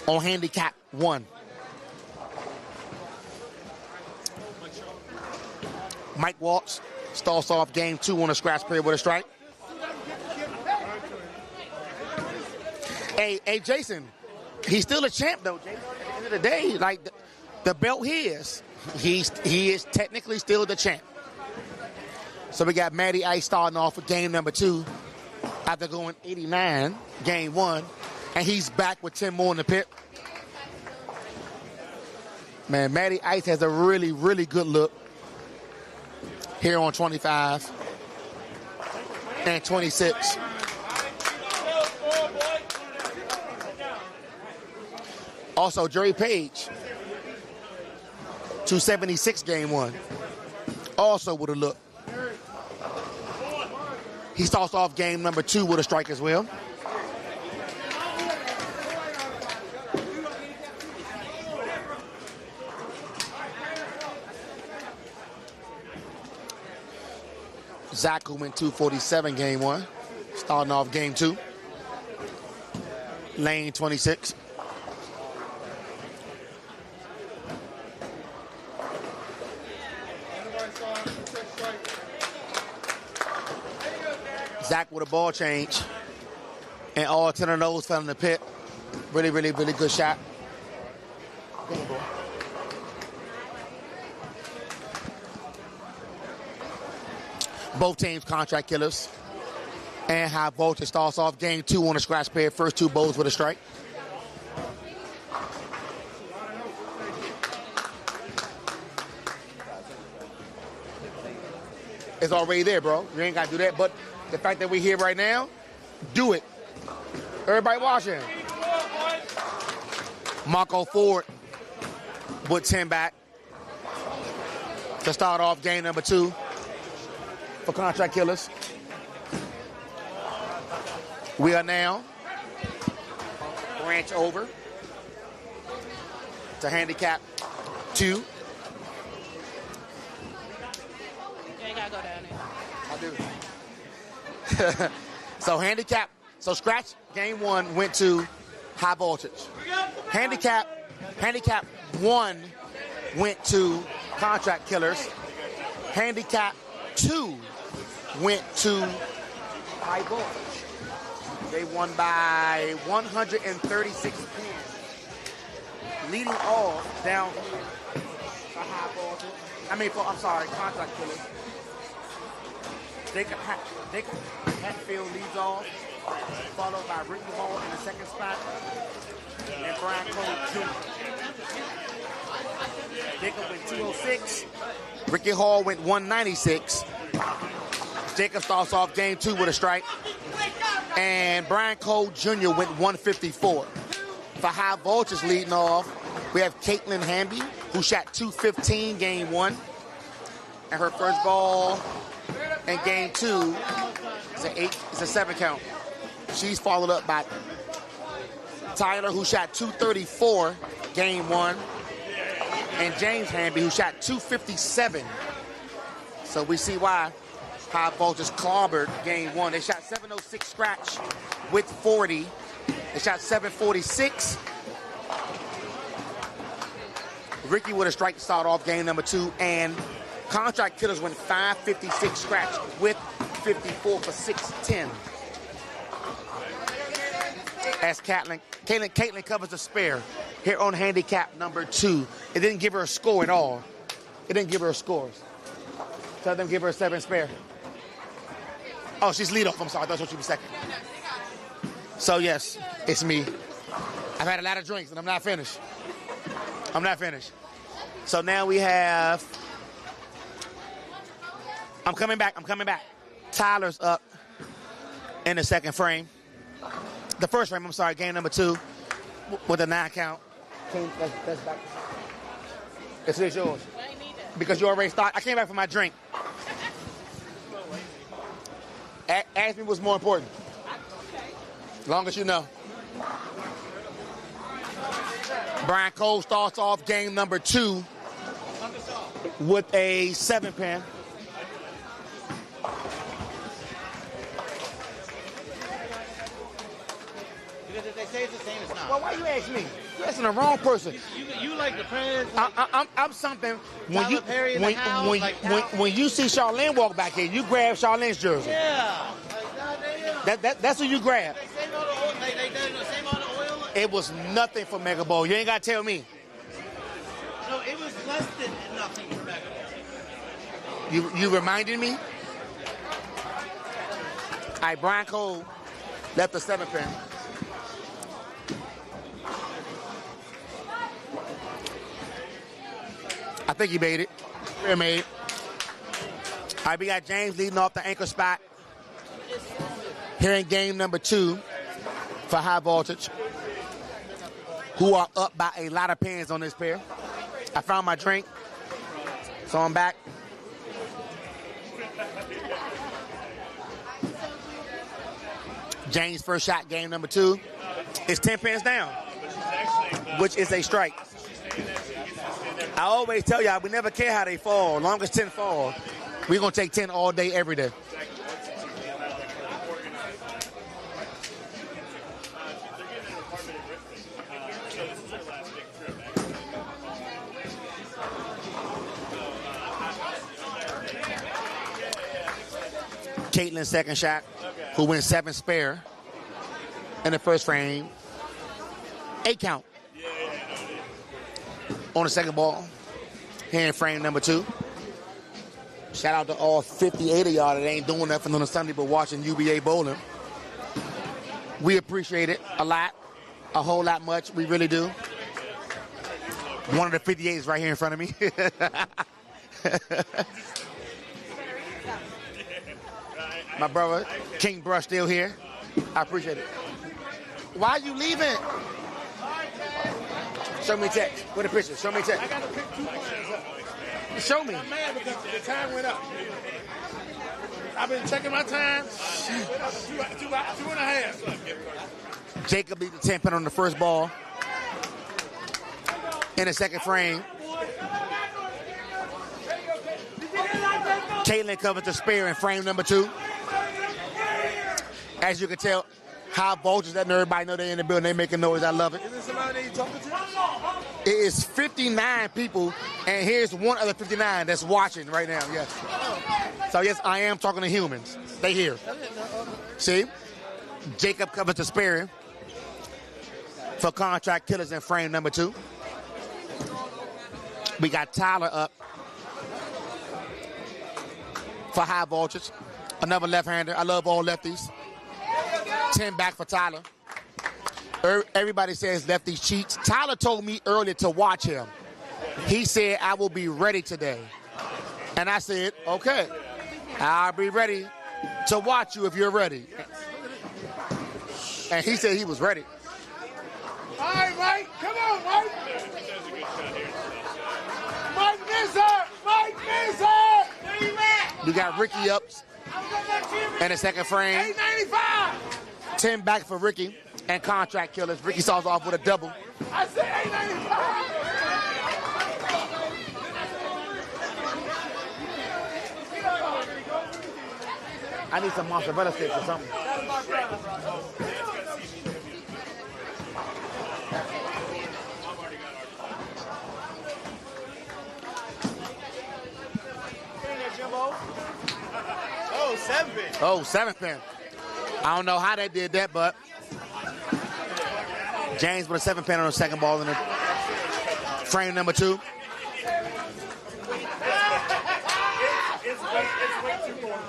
on handicap one. Mike Walsh starts off game two on a scratch pair with a strike. Hey, Jason, he's still a champ though, Jason. At the end of the day, like the belt his. He is technically still the champ. So we got Matty Ice starting off with game number 2 after going 89, game 1. And he's back with 10 more in the pit. Man, Matty Ice has a really, really good look here on 25 and 26. Also, Jerry Page, 276 game 1. Also with a look. He starts off game number 2 with a strike as well. Zach, who went 247 game 1, starting off game 2. Lane 26. Zach with a ball change. And all 10 of those fell in the pit. Really, really, really good shot. Both teams contract killers. And High Voltage starts off game 2 on a scratch pair. First 2 bowls with a strike. It's already there, bro. You ain't got to do that. But the fact that we're here right now, do it. Everybody watching. Marco Ford with 10 back to start off game number 2 for contract killers. We are now branch over to handicap 2. You ain't gotta go down there. I do. So handicap, so scratch game 1 went to High Voltage. Handicap 1 went to contract killers. Handicap 2 went to High Voltage. They won by 136 pins. Leading off down here for High Voltage. Contract killers. Jacob Hatfield leads off, followed by Ricky Hall in the second spot, and Brian Cole Jr. Jacob went 206. Ricky Hall went 196. Jacob starts off game 2 with a strike. And Brian Cole Jr. went 154. For High Voltage leading off, we have Caitlin Hamby, who shot 215 game 1. And her first ball in game 2 is a 7 count. She's followed up by Tyler, who shot 234 game 1. And James Hamby, who shot 257. So we see why High Voltage clobbered game 1. They shot 706 scratch with 40. They shot 746. Ricky with a strike to start off game number 2. And contract killers went 556 scratch with 54 for 610. As Caitlin covers the spare here on handicap number 2. It didn't give her a score at all. It didn't give her a score. Tell them give her a 7 spare. Oh, she's lead off. I'm sorry. I thought she'd be second. So, yes, it's me. I've had a lot of drinks, and I'm not finished. So now we have... I'm coming back. Tyler's up in the second frame. The first frame, game number 2 with a 9 count. That's back. It's yours. Because you already started. I came back for my drink. Ask me what's more important. As long as you know. Brian Cole starts off game number 2 with a 7 pin. Because if they say it's the same, it's not. Well, why you ask me? You're asking the wrong person. You like the pants. I'm something. When you see Charlene walk back here, you grab Charlene's jersey. Yeah. That's who you grab. They same amount of oil. It was nothing for Mega Bowl. You ain't got to tell me. No, it was less than nothing for that. You reminded me? All right, Brian Cole left the 7-pin. I think he made it. He made it. All right, we got James leading off the anchor spot here in game number 2 for High Voltage, who are up by a lot of pins on this pair. I found my drink, so I'm back. James' first shot, game number 2, is 10 pins down, which is a strike. I always tell y'all, we never care how they fall. As long as 10 fall, we're going to take 10 all day, every day. Caitlin's second shot, who went 7 spare in the first frame. 8 count. On the second ball, here in frame number 2. Shout out to all 58 of y'all that ain't doing nothing on a Sunday but watching UBA bowling. We appreciate it a lot, a whole lot much. We really do. One of the 58 is right here in front of me. My brother, King Brush, still here. I appreciate it. Why are you leaving? Show me text. What a picture. Show me text. I got to pick 2 players up. Show me. I'm mad because the time went up. I've been checking my time. 2.5. Jacob leads the 10 pin on the first ball. In the second frame, Caitlin covers the spare in frame number 2. As you can tell, High Voltage letting everybody know they're in the building. They making noise. I love it. Is there somebody that you talking to? It is 59 people, and here's one other 59 that's watching right now. Yes. So yes, I am talking to humans. They here. See, Jacob covers the spare for Contract Killaz in frame number 2. We got Tyler up for High Voltage. Another left-hander. I love all lefties. 10 back for Tyler. Everybody says lefties cheats. Tyler told me earlier to watch him. He said, I will be ready today. And I said, okay, I'll be ready to watch you if you're ready. And he said he was ready. All right, Mike. Come on, Mike. Mike Mizzer. Mike Mizzer. You got Ricky up in the second frame. 895. 10 back for Ricky and Contract Killaz. Ricky starts off with a double. I said 895. I need some mozzarella sticks or something. Oh, 7 pin. Oh, 7th pin. I don't know how they did that, but James with a 7th pin on the second ball in the frame number 2. It's way too long.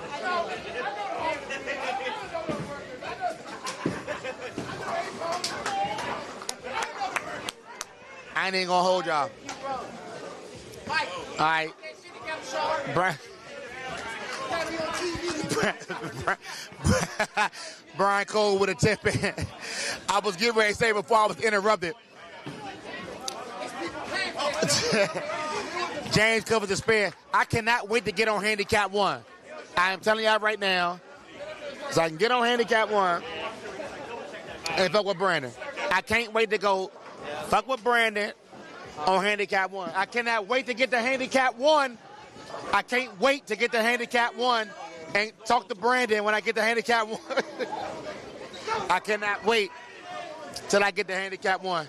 I ain't gonna hold y'all. All right. Brian Cole with a 10 pin. I was getting ready to say before I was interrupted. James covers the spare. I cannot wait to get on Handicap 1. I am telling y'all right now, so I can get on Handicap 1 and fuck with Brandon. I can't wait to go fuck with Brandon on Handicap 1. I cannot wait to get to Handicap 1. I can't wait to get to Handicap 1 and talk to Brandon when I get to Handicap 1. I cannot wait till I get to Handicap 1.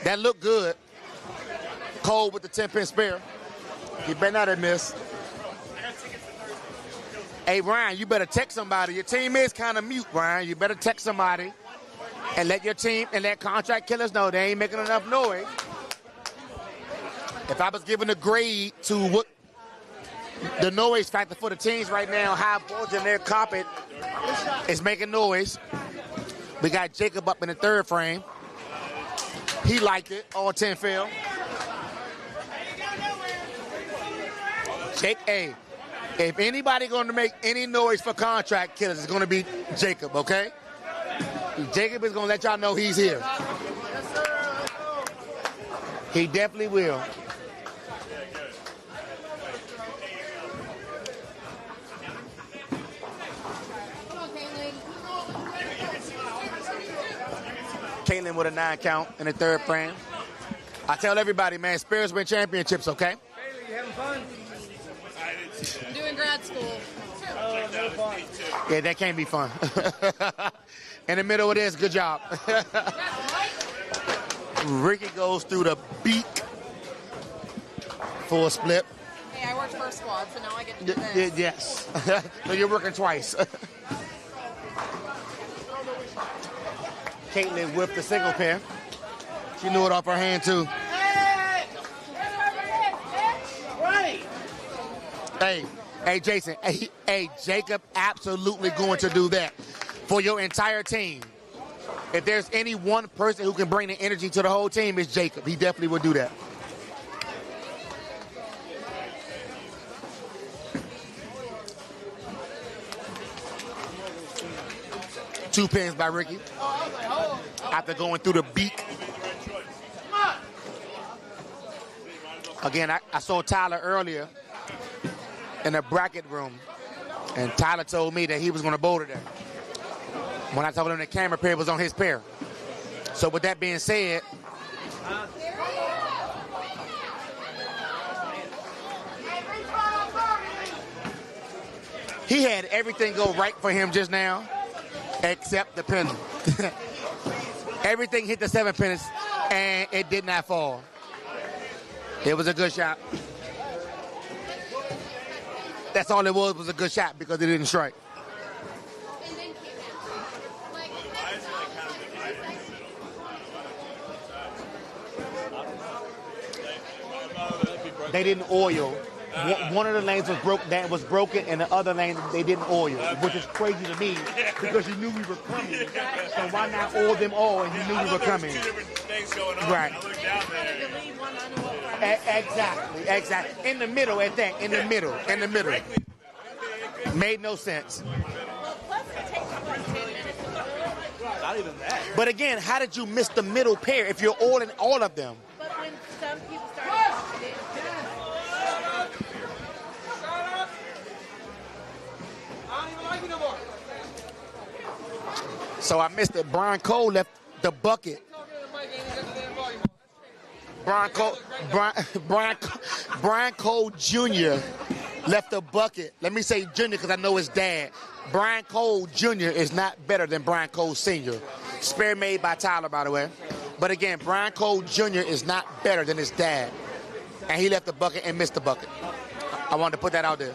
That looked good. Cole with the 10 pin spare. He better not have missed. Hey, Ryan, you better text somebody. Your team is kind of mute, Ryan. You better text somebody and let your team and let Contract Killaz know they ain't making enough noise. If I was giving a grade to what the noise factor for the teams right now, how bulging their carpet is making noise. We got Jacob up in the third frame. He liked it. All 10 fail. Jake, hey, if anybody going to make any noise for contract killers, it's going to be Jacob, okay? Jacob is going to let y'all know he's here. He definitely will. Caitlin with a 9 count in the third frame. I tell everybody, man, Spears win championships, okay? Bailey, you having fun? I'm doing grad school. Oh, no fun. Yeah, that can't be fun. In the middle of this, good job. Ricky goes through the beak for a split. Hey, I worked first squad, so now I get to do this. Yes. So you're working twice. Caitlin whipped the single pair. She knew it off her hand, too. Hey, Jason. Hey, Jacob absolutely going to do that for your entire team. If there's any one person who can bring the energy to the whole team, it's Jacob. He definitely will do that. Two pins by Ricky after going through the beak. Again, I saw Tyler earlier in the bracket room, and Tyler told me that he was going to bowl today when I told him the camera pair was on his pair. So with that being said, he had everything go right for him just now except the pin. Everything hit the 7 pins and it did not fall. It was a good shot. That's all it was a good shot because it didn't strike. They didn't oil. One of the lanes was broken, and the other lane they didn't oil, which is crazy to me because you knew we were coming. So why not oil them all and you knew we were coming? Right. Exactly. In the middle at that. In the middle. Made no sense. Not even that. But again, how did you miss the middle pair if you're oiling all of them? But when some people started it. So I missed it. Brian Cole left the bucket. Brian Cole Jr. left the bucket. Let me say Jr. because I know his dad. Brian Cole Jr. is not better than Brian Cole Sr. Spare made by Tyler, by the way. But again, Brian Cole Jr. is not better than his dad. And he left the bucket and missed the bucket. I wanted to put that out there.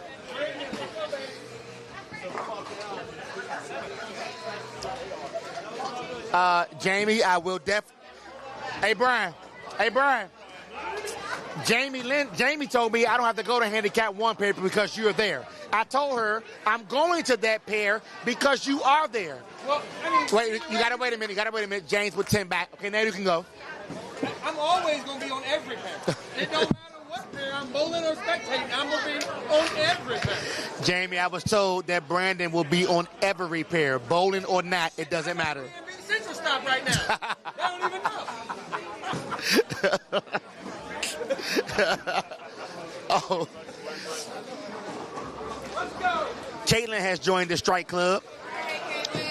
Jamie, I will Hey, Brian. Jamie told me I don't have to go to Handicap 1 paper because you're there. I told her I'm going to that pair because you are there. Well, I mean, Wait, you gotta wait a minute. James with 10 back. Okay, now you can go. I'm always going to be on every pair. It don't matter what pair I'm bowling or spectating. I'm going to be on every pair. Jamie, I was told that Brandon will be on every pair. Bowling or not, it doesn't matter. DMV Central stop right now. They don't even know. Oh. Let's go. Caitlin has joined the strike club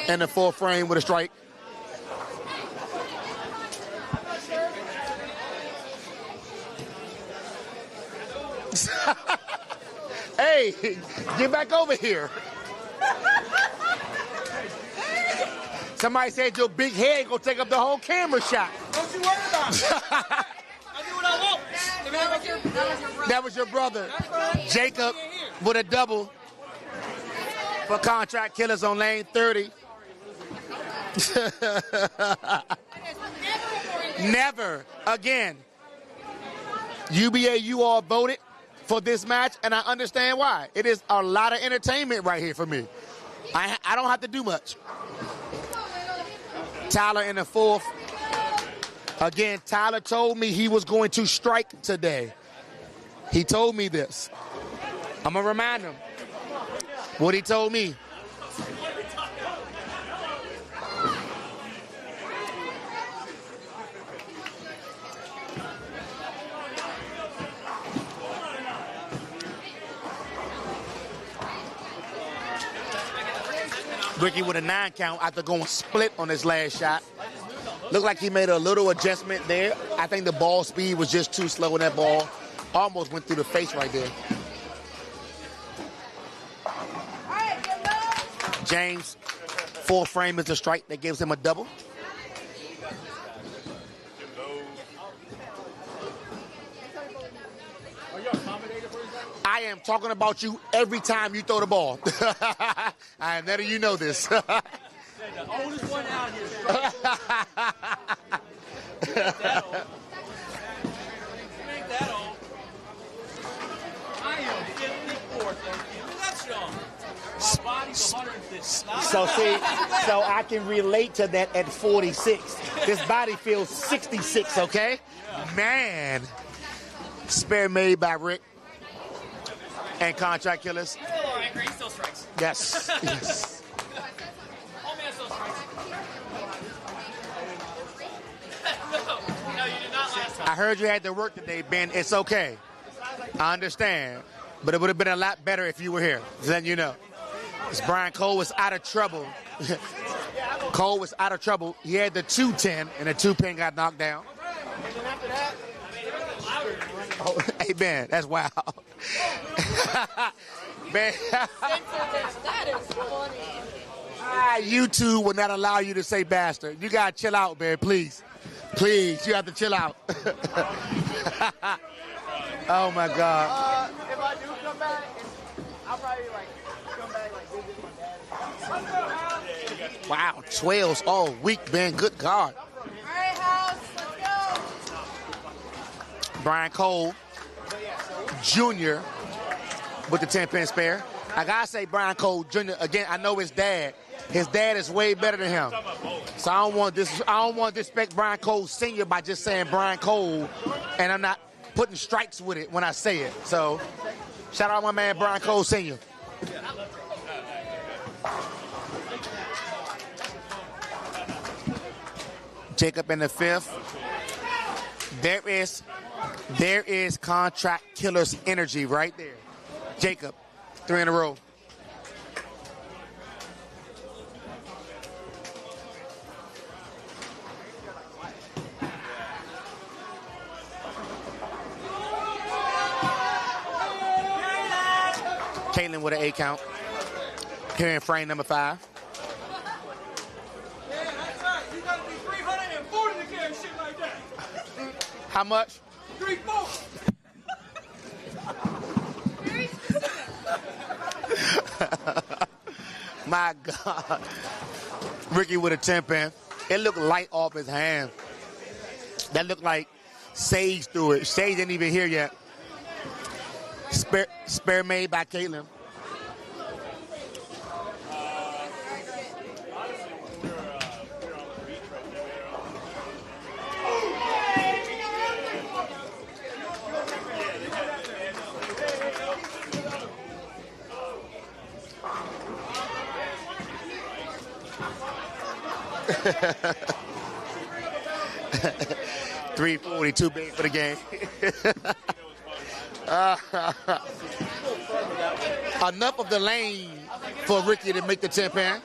in the 4th frame with a strike. Hey, get back over here. Somebody said your big head gonna take up the whole camera shot. Don't you worry about it. I do what I want. That was your brother. Jacob with a double for contract killers on lane 30. Never again. UBA, you all voted for this match, and I understand why. It is a lot of entertainment right here for me. I don't have to do much. Tyler in the fourth. Again, Tyler told me he was going to strike today. He told me this. I'm going to remind him what he told me. Ricky with a 9 count after going split on his last shot. Looked like he made a little adjustment there. I think the ball speed was just too slow, and that ball almost went through the face right there. James, full frame is a strike that gives him a double. I am talking about you every time you throw the ball. I am letting you know this. The oldest one out here. You ain't that old. You ain't that old. I am 54, thank you. That's young. My body's 150. So I can relate to that at 46. This body feels 66, okay? Yeah. Man. Spare made by Rick and Contract Killers. He's a little angry. He still strikes. Yes. Yes. Oh, man, still strikes. No, you did not last time. I heard you had to work today, Ben. It's okay. I understand. But it would have been a lot better if you were here. Then you know. Because Brian Cole was out of trouble. Cole was out of trouble. He had the 210, and the 2-pin got knocked down. Oh, hey, Ben, that's wild. Ben. That is funny. YouTube will not allow you to say bastard. You got to chill out, Ben, please. Please, you have to chill out. Oh, my God. If I do come back, I'll probably come back visit my dad. Wow, 12s all week, Ben. Good God. All right, House, let's go. Brian Cole Jr. with the 10-pin spare. I gotta say Brian Cole Jr. again. I know his dad. His dad is way better than him. So I don't want to disrespect Brian Cole Sr. by just saying Brian Cole, and I'm not putting strikes with it when I say it. So shout out my man Brian Cole Sr. Jacob in the fifth. There is Contract Killers energy right there. Jacob, 3 in a row. Caitlin with an 8 count. Here in frame number 5. Yeah, that's right. You gotta be 340 to carry shit like that. How much? 340. My God. Ricky with a 10-pin. It looked light off his hand. That looked like Sage threw it. Sage didn't even hear yet. Spare made by Caitlin. $340, too big for the game. Enough of the lane for Ricky to make the 10-pin.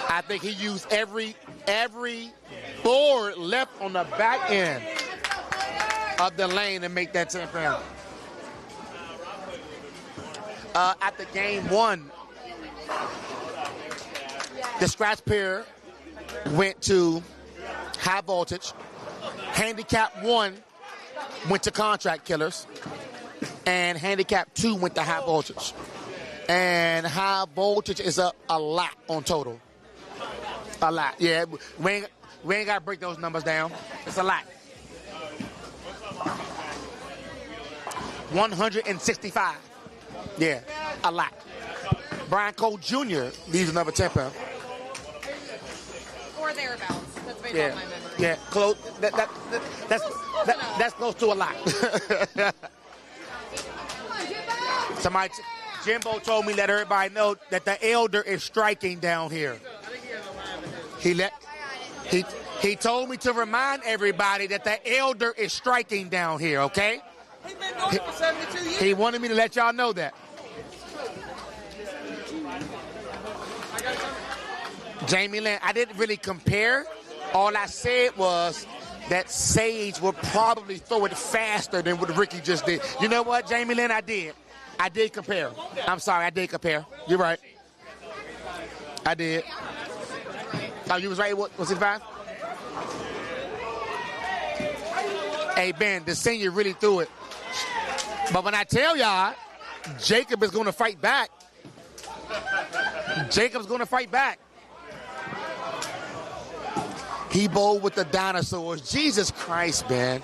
I think he used every board left on the back end of the lane to make that 10-pin. After game 1, the scratch pair went to High Voltage. Handicap 1 went to Contract Killers. And Handicap 2 went to High Voltage. And High Voltage is up a lot on total. A lot. Yeah, we ain't got to break those numbers down. It's a lot. 165. Yeah, a lot. Brian Cole Jr. leaves another 10 pound. Or thereabouts. That's based Yeah, on my memory. yeah, close. That's close to a lot. Somebody, Jimbo told me let everybody know that the elder is striking down here. He told me to remind everybody that the elder is striking down here. Okay. He's been doing it for 72 years. He wanted me to let y'all know that. Jamie Lynn, I didn't really compare. All I said was that Sage would probably throw it faster than what Ricky just did. You know what, Jamie Lynn, I did compare. I'm sorry, I did compare. You're right. I did. Oh, you was right, what, 165? Hey, Ben, the senior really threw it. But when I tell y'all, Jacob is going to fight back. Jacob's going to fight back. He bowled with the dinosaurs. Jesus Christ, Ben.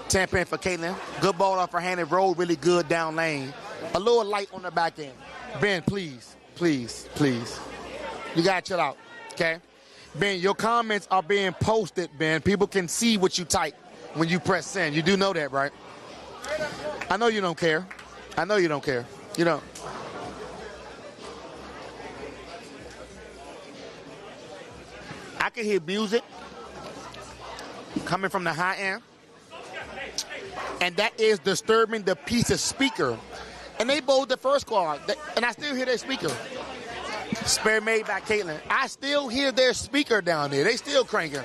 10 pin for Caitlin. Good ball off her hand and rolled really good down lane. A little light on the back end. Ben, please, please, please. You got to chill out, okay? Ben, your comments are being posted, Ben. People can see what you type when you press send. You do know that, right? I know you don't care. I know you don't care. You don't. I can hear music coming from the high end, and that is disturbing the piece of speaker. And they bowled the first quad, and I still hear their speaker. Spare made by Caitlin. I still hear their speaker down there. They still cranking.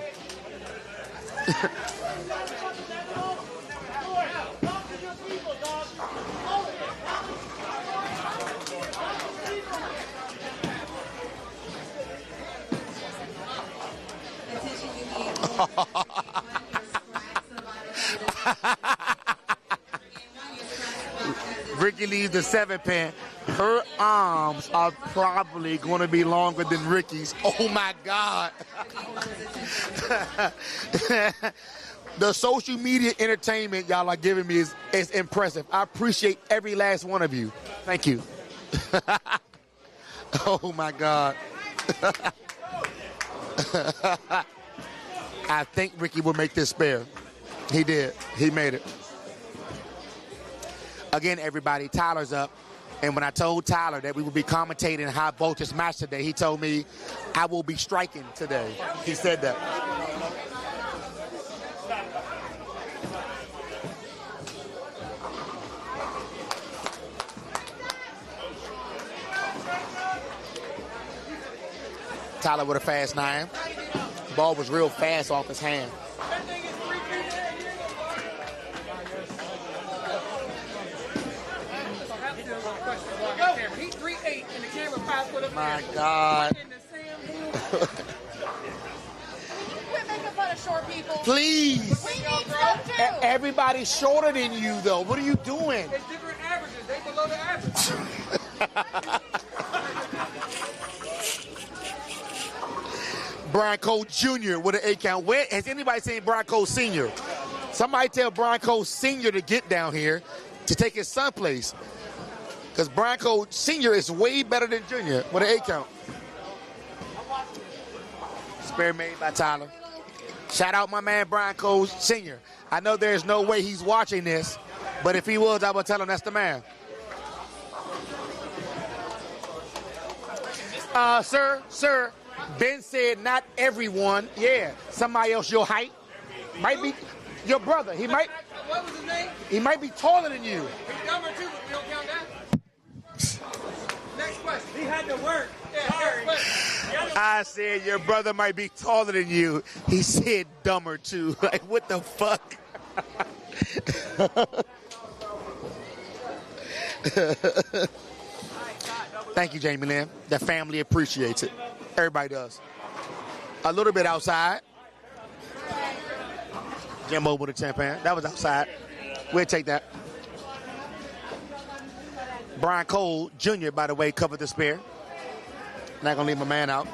Ricky leaves the 7 pin. Her arms are probably going to be longer than Ricky's. Oh my God. The social media entertainment y'all are giving me is impressive. I appreciate every last one of you. Thank you. Oh my God. I think Ricky will make this spare. He did. He made it. Again, everybody, Tyler's up. And when I told Tyler that we would be commentating a high voltage match today, he told me I will be striking today. He said that. Tyler with a fast 9. Ball was real fast off his hand. He 3'8" and the camera 5'. My God. Quit making fun of short people. Please. We need some too. Everybody's shorter than you, though. What are you doing? It's different averages. They below the average. Brian Cole Jr. with an 8 count. Where has anybody seen Brian Cole Sr.? Somebody tell Brian Cole Sr. to get down here to take his son's place. Because Brian Cole Sr. is way better than Jr. with an 8 count. Spare made by Tyler. Shout out my man Brian Cole Sr. I know there's no way he's watching this, but if he was, I would tell him that's the man. Sir, Ben said not everyone. Yeah, somebody else your height. Might be your brother. He might. What was his name? He might be taller than you. He's dumber too, but we don't count that. Next question. He had to work. Yeah, next question. I said your brother might be taller than you. He said dumber too. Like, what the fuck? Thank you, Jamie Lynn. The family appreciates it. Everybody does. A little bit outside. Jimbo with a 10 pan. That was outside. We'll take that. Brian Cole Jr., by the way, covered the spare. Not going to leave my man out.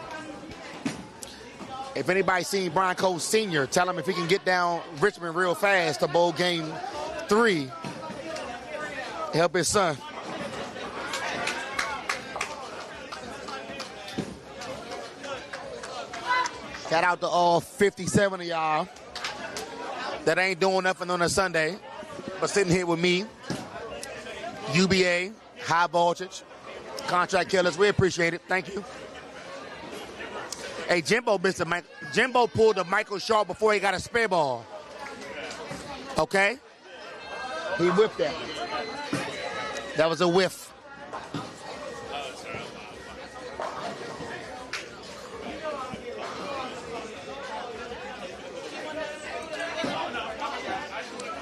If anybody's seen Brian Cole Sr., tell him if he can get down Richmond real fast to bowl game 3. Help his son. Shout out to all 57 of y'all that ain't doing nothing on a Sunday, but sitting here with me. UBA, high voltage, contract killers. We appreciate it. Thank you. Hey, Jimbo pulled the Michael Shaw before he got a spare ball. Okay? He whipped that. That was a whiff.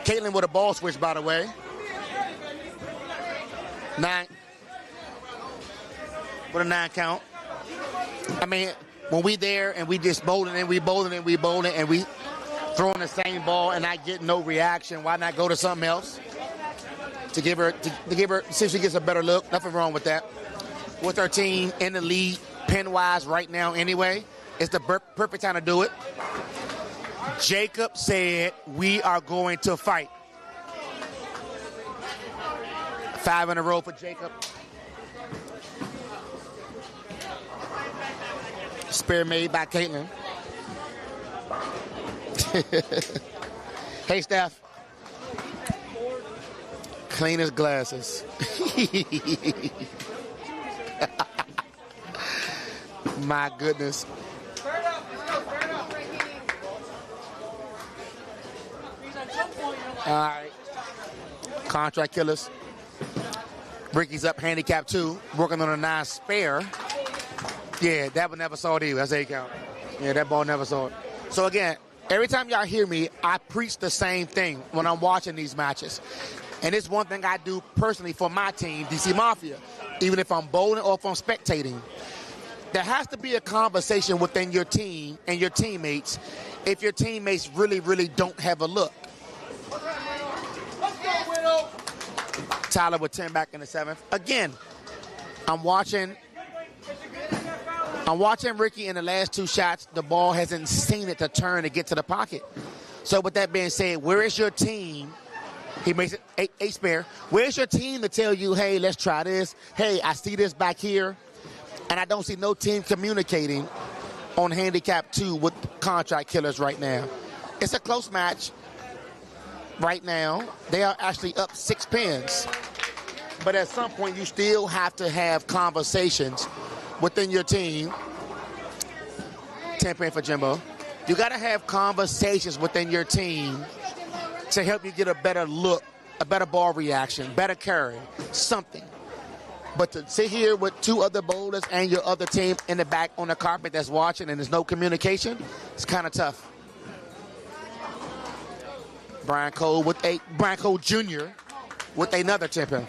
Caitlin with a ball switch, by the way. 9. With a 9 count. I mean, when we there and we just bowling and we bowling and we bowling and we throwing the same ball and not getting no reaction, why not go to something else to give her see if she gets a better look? Nothing wrong with that. With her team in the lead, pin-wise right now anyway, it's the perfect time to do it. Jacob said, we are going to fight. 5 in a row for Jacob. Spare made by Caitlin. Hey, Steph. Clean as glasses. My goodness. All right. Contract killers. Ricky's up, handicap 2, working on a 9 spare. Yeah, that one never saw it either. That's 8 count. Yeah, that ball never saw it. So again, every time y'all hear me, I preach the same thing when I'm watching these matches. And it's one thing I do personally for my team, DC Mafia. Even if I'm bowling or if I'm spectating. There has to be a conversation within your team and your teammates if your teammates really, really don't have a look. Tyler with 10 back in the 7th. Again, I'm watching Ricky in the last 2 shots. The ball hasn't seen it to turn to get to the pocket. So with that being said, where is your team? He makes it 8 spare. Where's your team to tell you, hey, let's try this. Hey, I see this back here. And I don't see no team communicating on handicap 2 with contract killers right now. It's a close match. Right now, they are actually up 6 pins. But at some point, you still have to have conversations within your team. 10 pin for Jimbo. You got to have conversations within your team to help you get a better look, a better ball reaction, better carry, something. But to sit here with 2 other bowlers and your other team in the back on the carpet that's watching and there's no communication, it's kind of tough. Brian Cole Jr. with another 10 pin.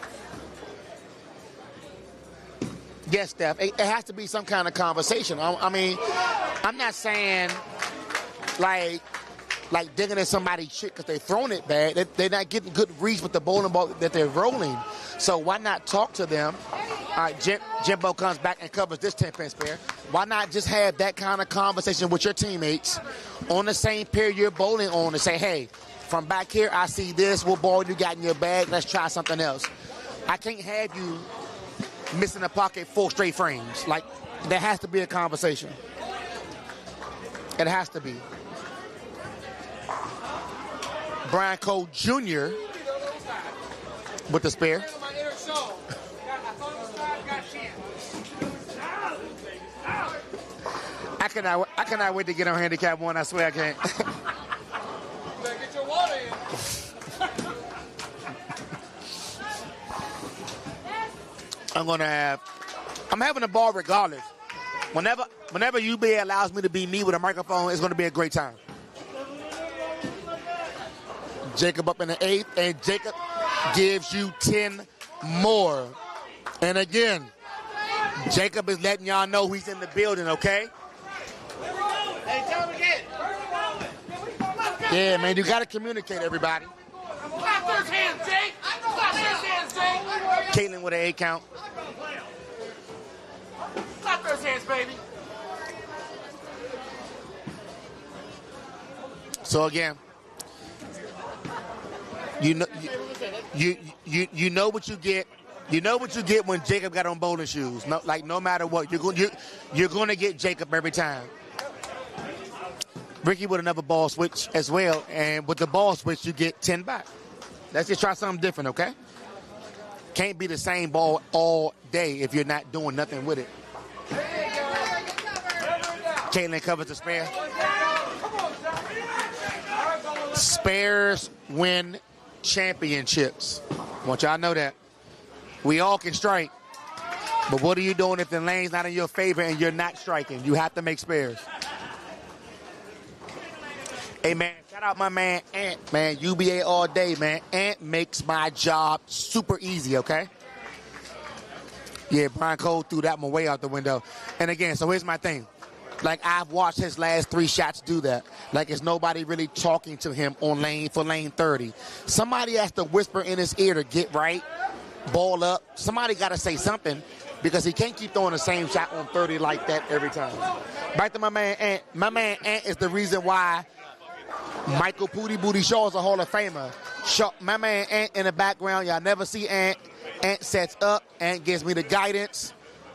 Yes, Steph, it has to be some kind of conversation. I mean, I'm not saying like digging at somebody's shit because they're throwing it bad. They're not getting good reads with the bowling ball that they're rolling. So why not talk to them? All right, Jimbo comes back and covers this 10 pin spare. Why not just have that kind of conversation with your teammates on the same pair you're bowling on and say, hey, from back here, I see this. What ball you got in your bag? Let's try something else. I can't have you missing the pocket 4 straight frames. Like, there has to be a conversation. It has to be. Brian Cole Jr. with the spare. I cannot wait to get on handicap 1. I swear I can't. Get your water in. I'm having a ball regardless. Whenever UBA allows me to be me with a microphone, it's going to be a great time. Jacob up in the 8th, and Jacob gives you 10 more. And again, Jacob is letting y'all know he's in the building, okay? Hey, tell him again. Yeah, man, you got to communicate, everybody. Clap those hands, Jake. Clap those hands, Jake. Caitlin with an 8 count. Clap those hands, baby. So again, You know, you know what you get. You know what you get when Jacob got on bowling shoes. No matter what, you're going to get Jacob every time. Ricky with another ball switch as well, and with the ball switch, you get 10 back. Let's just try something different, okay? Can't be the same ball all day if you're not doing nothing with it. Caitlin covers the spare. Spares win championships. I want y'all to know that. We all can strike, but what are you doing if the lane's not in your favor and you're not striking? You have to make spares. Hey, man, shout out my man Ant, man. UBA all day, man. Ant makes my job super easy, okay? Yeah, Brian Cole threw that one way out the window. And again, so here's my thing. Like, I've watched his last 3 shots do that. Like, it's nobody really talking to him on lane 30. Somebody has to whisper in his ear to get right, ball up. Somebody got to say something because he can't keep throwing the same shot on 30 like that every time. Back to my man Ant. My man Ant is the reason why Michael Pootie Booty Shaw is a Hall of Famer. My man Ant in the background. Y'all never see Ant. Ant sets up. Ant gives me the guidance.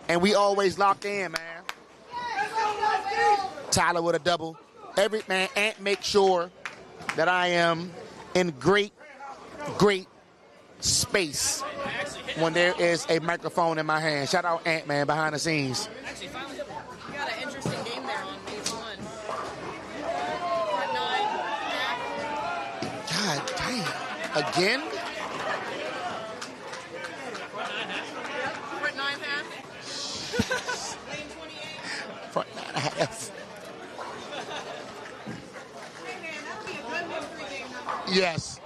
And we always locked in, man. Tyler with a double. Every man, Ant makes sure that I am in great space when there is a microphone in my hand. Shout out Ant, man, behind the scenes. Actually, finally, you got an interesting game there on page 1. God damn. Again? Front 9 half. Lane 28. Front 9.5. Yes.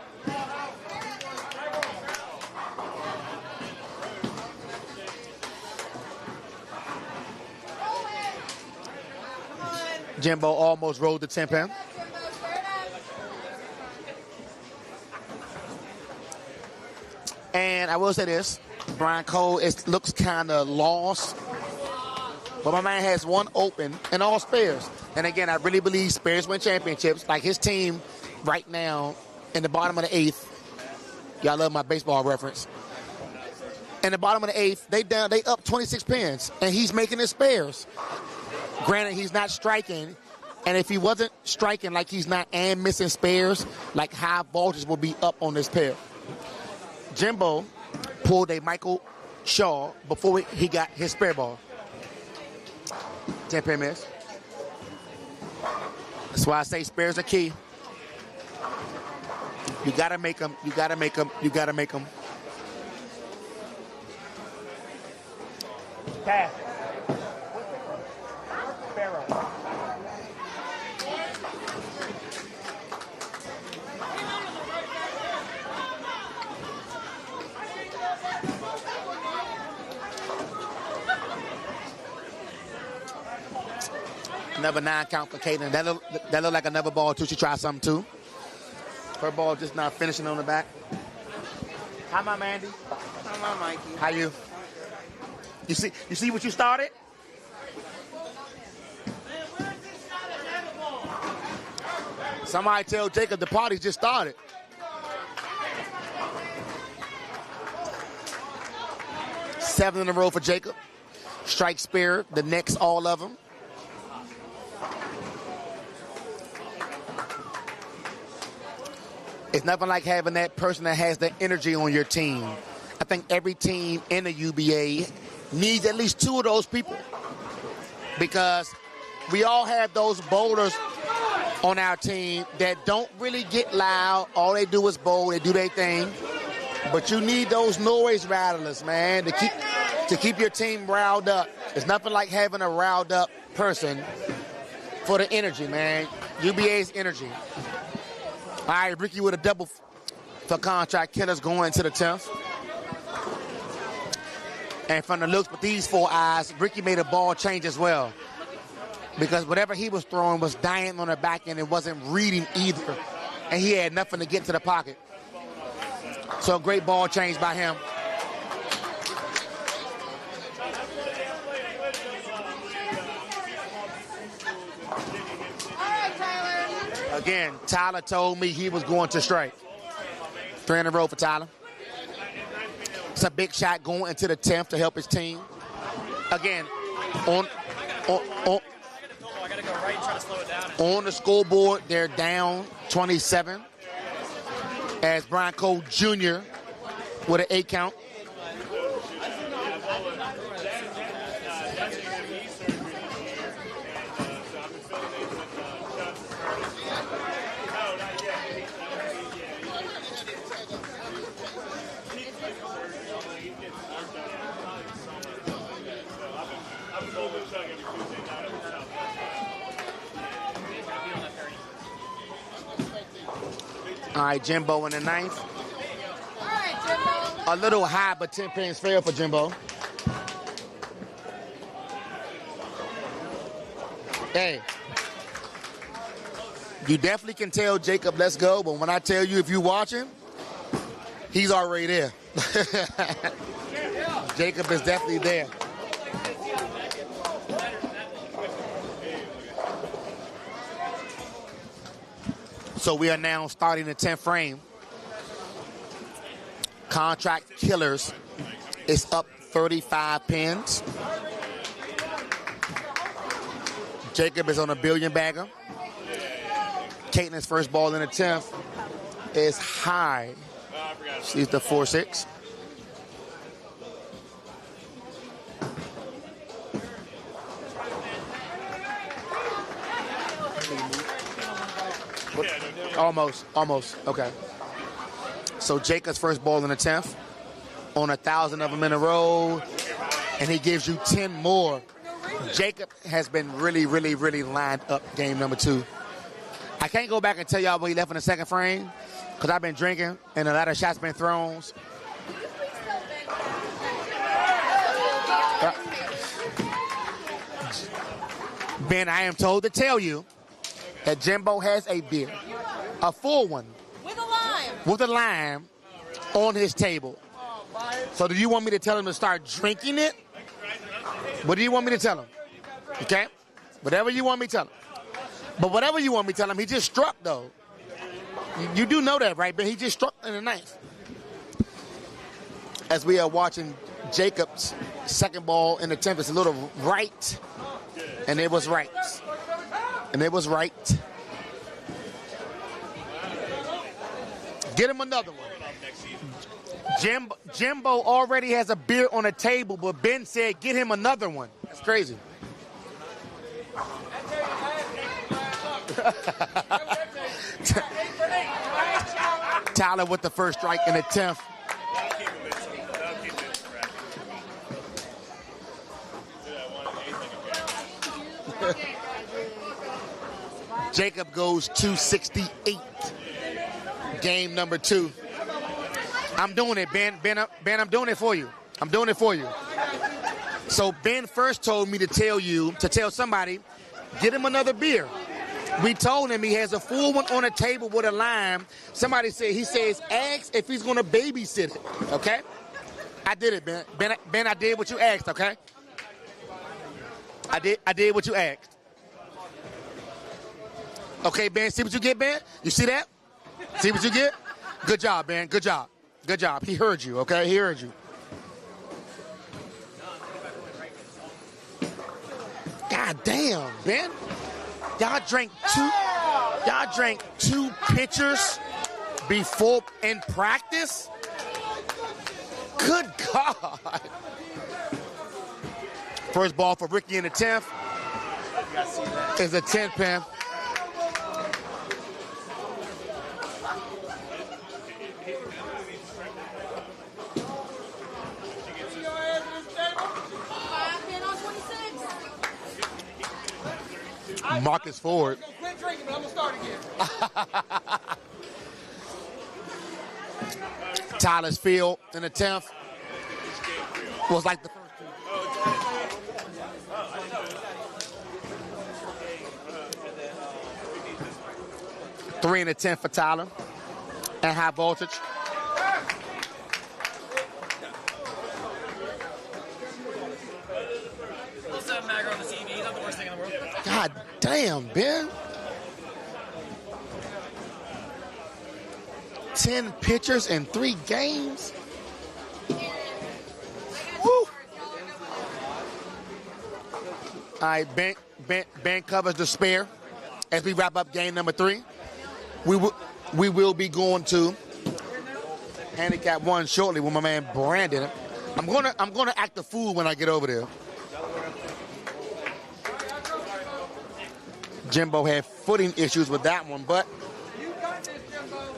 Jimbo almost rolled the 10 pin. And I will say this, Brian Cole looks kind of lost, but my man has one open and all spares. And again, I really believe spares win championships. Like his team right now in the bottom of the 8th, y'all love my baseball reference. In the bottom of the 8th, they up 26 pins, and he's making his spares. Granted, he's not striking, and if he wasn't striking like he's not and missing spares, like high voltage will be up on this pair. Jimbo pulled a Michael Shaw before he got his spare ball. 10 pin miss. That's why I say spares are key. You gotta make them. You gotta make them. You gotta make them. Pass. Sparrow. Another 9 count for Caitlin. That look like another ball too. She tried something too. Her ball just not finishing on the back. Hi, my Mandy. Hi, my Mikey. How you? You see what you started? Somebody tell Jacob the party just started. Seven in a row for Jacob. Strike spare, the next all of them. It's nothing like having that person that has the energy on your team. I think every team in the UBA needs at least 2 of those people, because we all have those bowlers on our team that don't really get loud. All they do is bowl. They do their thing. But you need those noise rattlers, man, to keep your team riled up. It's nothing like having a riled up person for the energy, man. UBA's energy. All right, Ricky with a double for contract. Killaz going into the 10th. And from the looks with these 4 eyes, Ricky made a ball change as well, because whatever he was throwing was dying on the back end and wasn't reading either. And he had nothing to get to the pocket. So a great ball change by him. Again, Tyler told me he was going to strike. 3 in a row for Tyler. It's a big shot going into the 10th to help his team. Again, on the scoreboard, they're down 27 as Brian Cole Jr. with an 8 count. All right, Jimbo in the 9th. All right, Jimbo. A little high, but 10 pins fair for Jimbo. Hey, you definitely can tell Jacob, let's go, but when I tell you if you're watching, he's already there. Jacob is definitely there. So we are now starting the 10th frame. Contract Killaz is up 35 pins. Jacob is on a billion bagger. Caitlin's first ball in the 10th is high. She's the 4-6. Almost. Okay. So Jacob's first ball in the 10th on 1,000 of them in a row, and he gives you 10 more. Jacob has been really lined up game number 2. I can't go back and tell y'all what he left in the second frame because I've been drinking and a lot of shots been thrown. Ben, I am told to tell you that Jimbo has a beer, a full one. With a lime. With a lime on his table. So do you want me to tell him to start drinking it? What do you want me to tell him? Okay? Whatever you want me to tell him. But whatever you want me to tell him, he just struck, though. You do know that, right? But he just struck in the 9th. As we are watching Jacob's second ball in the 10th, it's a little right. And it was right. Get him another one. Jimbo already has a beer on the table, but Ben said get him another one. That's crazy. Tyler with the first strike in the 10th. Jacob goes 268. Game number 2. I'm doing it, Ben. Ben, I'm doing it for you. So Ben first told me to tell somebody, get him another beer. We told him he has a full one on the table with a lime. Somebody said, he says, ask if he's going to babysit it, okay? I did it, Ben. Ben, I did what you asked, okay? I did what you asked. Okay, Ben, see what you get, Ben? You see that? See what you get? Good job, Ben. Good job. He heard you, okay? He heard you. God damn, Ben. Y'all drank two pitchers before in practice? Good God. First ball for Ricky in the 10th is a 10 pin. Marcus Ford. Quit drinking, but I'm gonna start again. Tyler's field in the 10th was like the first two. 3 in the 10th for Tyler and high voltage. God damn, Ben. 10 pitchers in 3 games. Woo! All right, Ben covers the spare as we wrap up game number 3. We will be going to Handicap 1 shortly with my man Brandon. I'm gonna act a fool when I get over there. Jimbo had footing issues with that one, but You got this, Jimbo.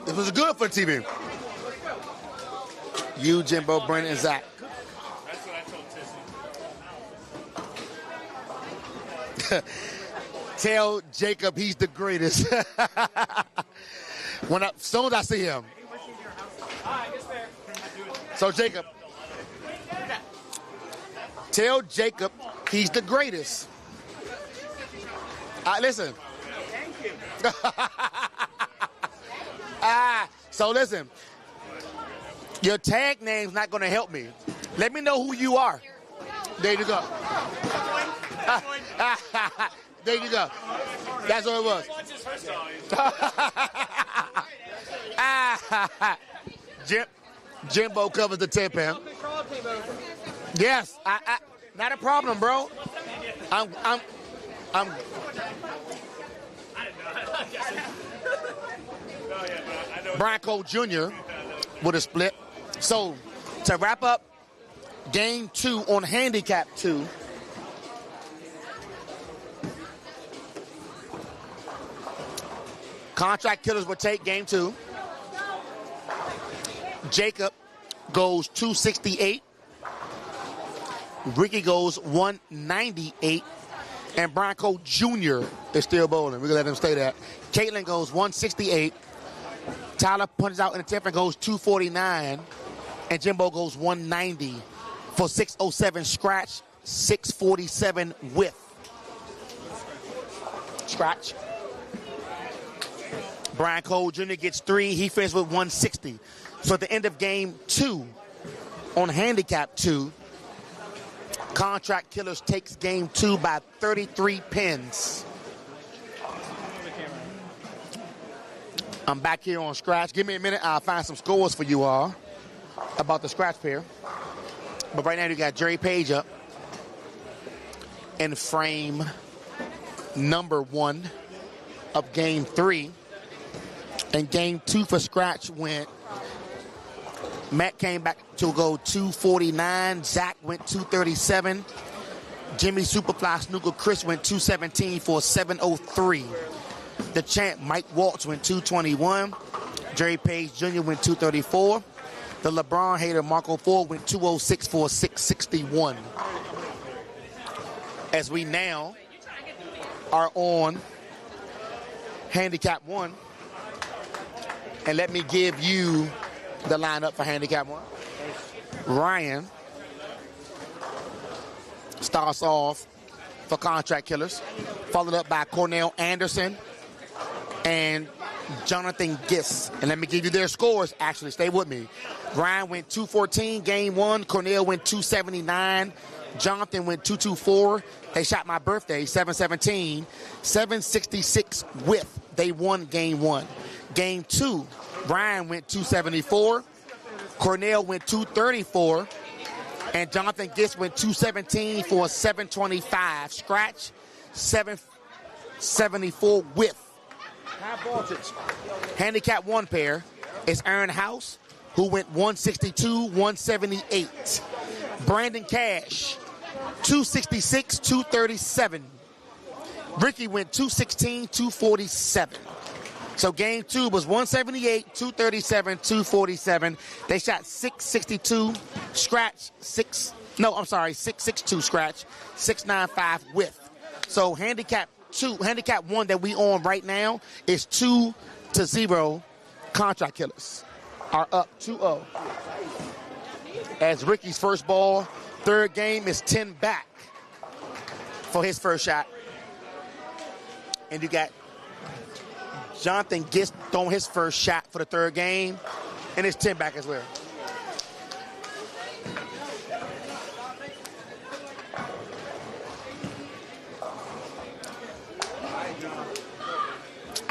this was good for TV. You, Jimbo, Brandon, and Zach. That's what I told Tissy. Tell Jacob he's the greatest. As soon as I see him. So Jacob, tell Jacob he's the greatest. Listen. So listen. Your tag name's not going to help me. Let me know who you are. There you go. There you go. That's what it was. Jimbo covers the tip him. Yes, not a problem, bro. I'm Brian Cole Jr. with a split. So to wrap up game 2 on Handicap 2. Contract Killers will take game 2. Jacob goes 268. Ricky goes 198. And Brian Cole Jr. is still bowling. We're going to let him stay there. Caitlin goes 168. Tyler punches out in the 10th and goes 249. And Jimbo goes 190 for 607 scratch, 647 width. Scratch. Brian Cole Jr. gets 3. He finished with 160. So at the end of game 2 on Handicap 2, Contract Killers takes game 2 by 33 pins. I'm back here on Scratch. Give me a minute. I'll find some scores for you all about the Scratch pair. But right now you got Jerry Page up in frame number 1 of game 3. And game 2 for Scratch went. Matt came back to go 249. Zach went 237. Jimmy Superfly Snooker Chris went 217 for 703. The champ Mike Waltz went 221. Jerry Page Jr. went 234. The LeBron hater Marco Ford went 206 for 661. As we now are on Handicap 1. And let me give you the lineup for Handicap 1. Ryan starts off for Contract Killers, followed up by Cornell Anderson and Jonathan Giss. And let me give you their scores, actually. Stay with me. Ryan went 214, game 1. Cornell went 279. Jonathan went 224. They shot my birthday, 717. 766 width. They won game 1. Game 2, Ryan went 274. Cornell went 234. And Jonathan Giss went 217 for 725. Scratch, 774 width. High voltage. Handicap 1 pair is Aaron House, who went 162, 178. Brandon Cash, 266, 237. Ricky went 216, 247. So game 2 was 178, 237, 247. They shot 662 scratch, 662 scratch, 695 width. So handicap 1 that we on right now is 2-0. Contract Killers are up 2-0. As Ricky's first ball, third game is 10 back for his first shot. And you got Jonathan Giss throwing his first shot for the third game, and it's 10 back as well.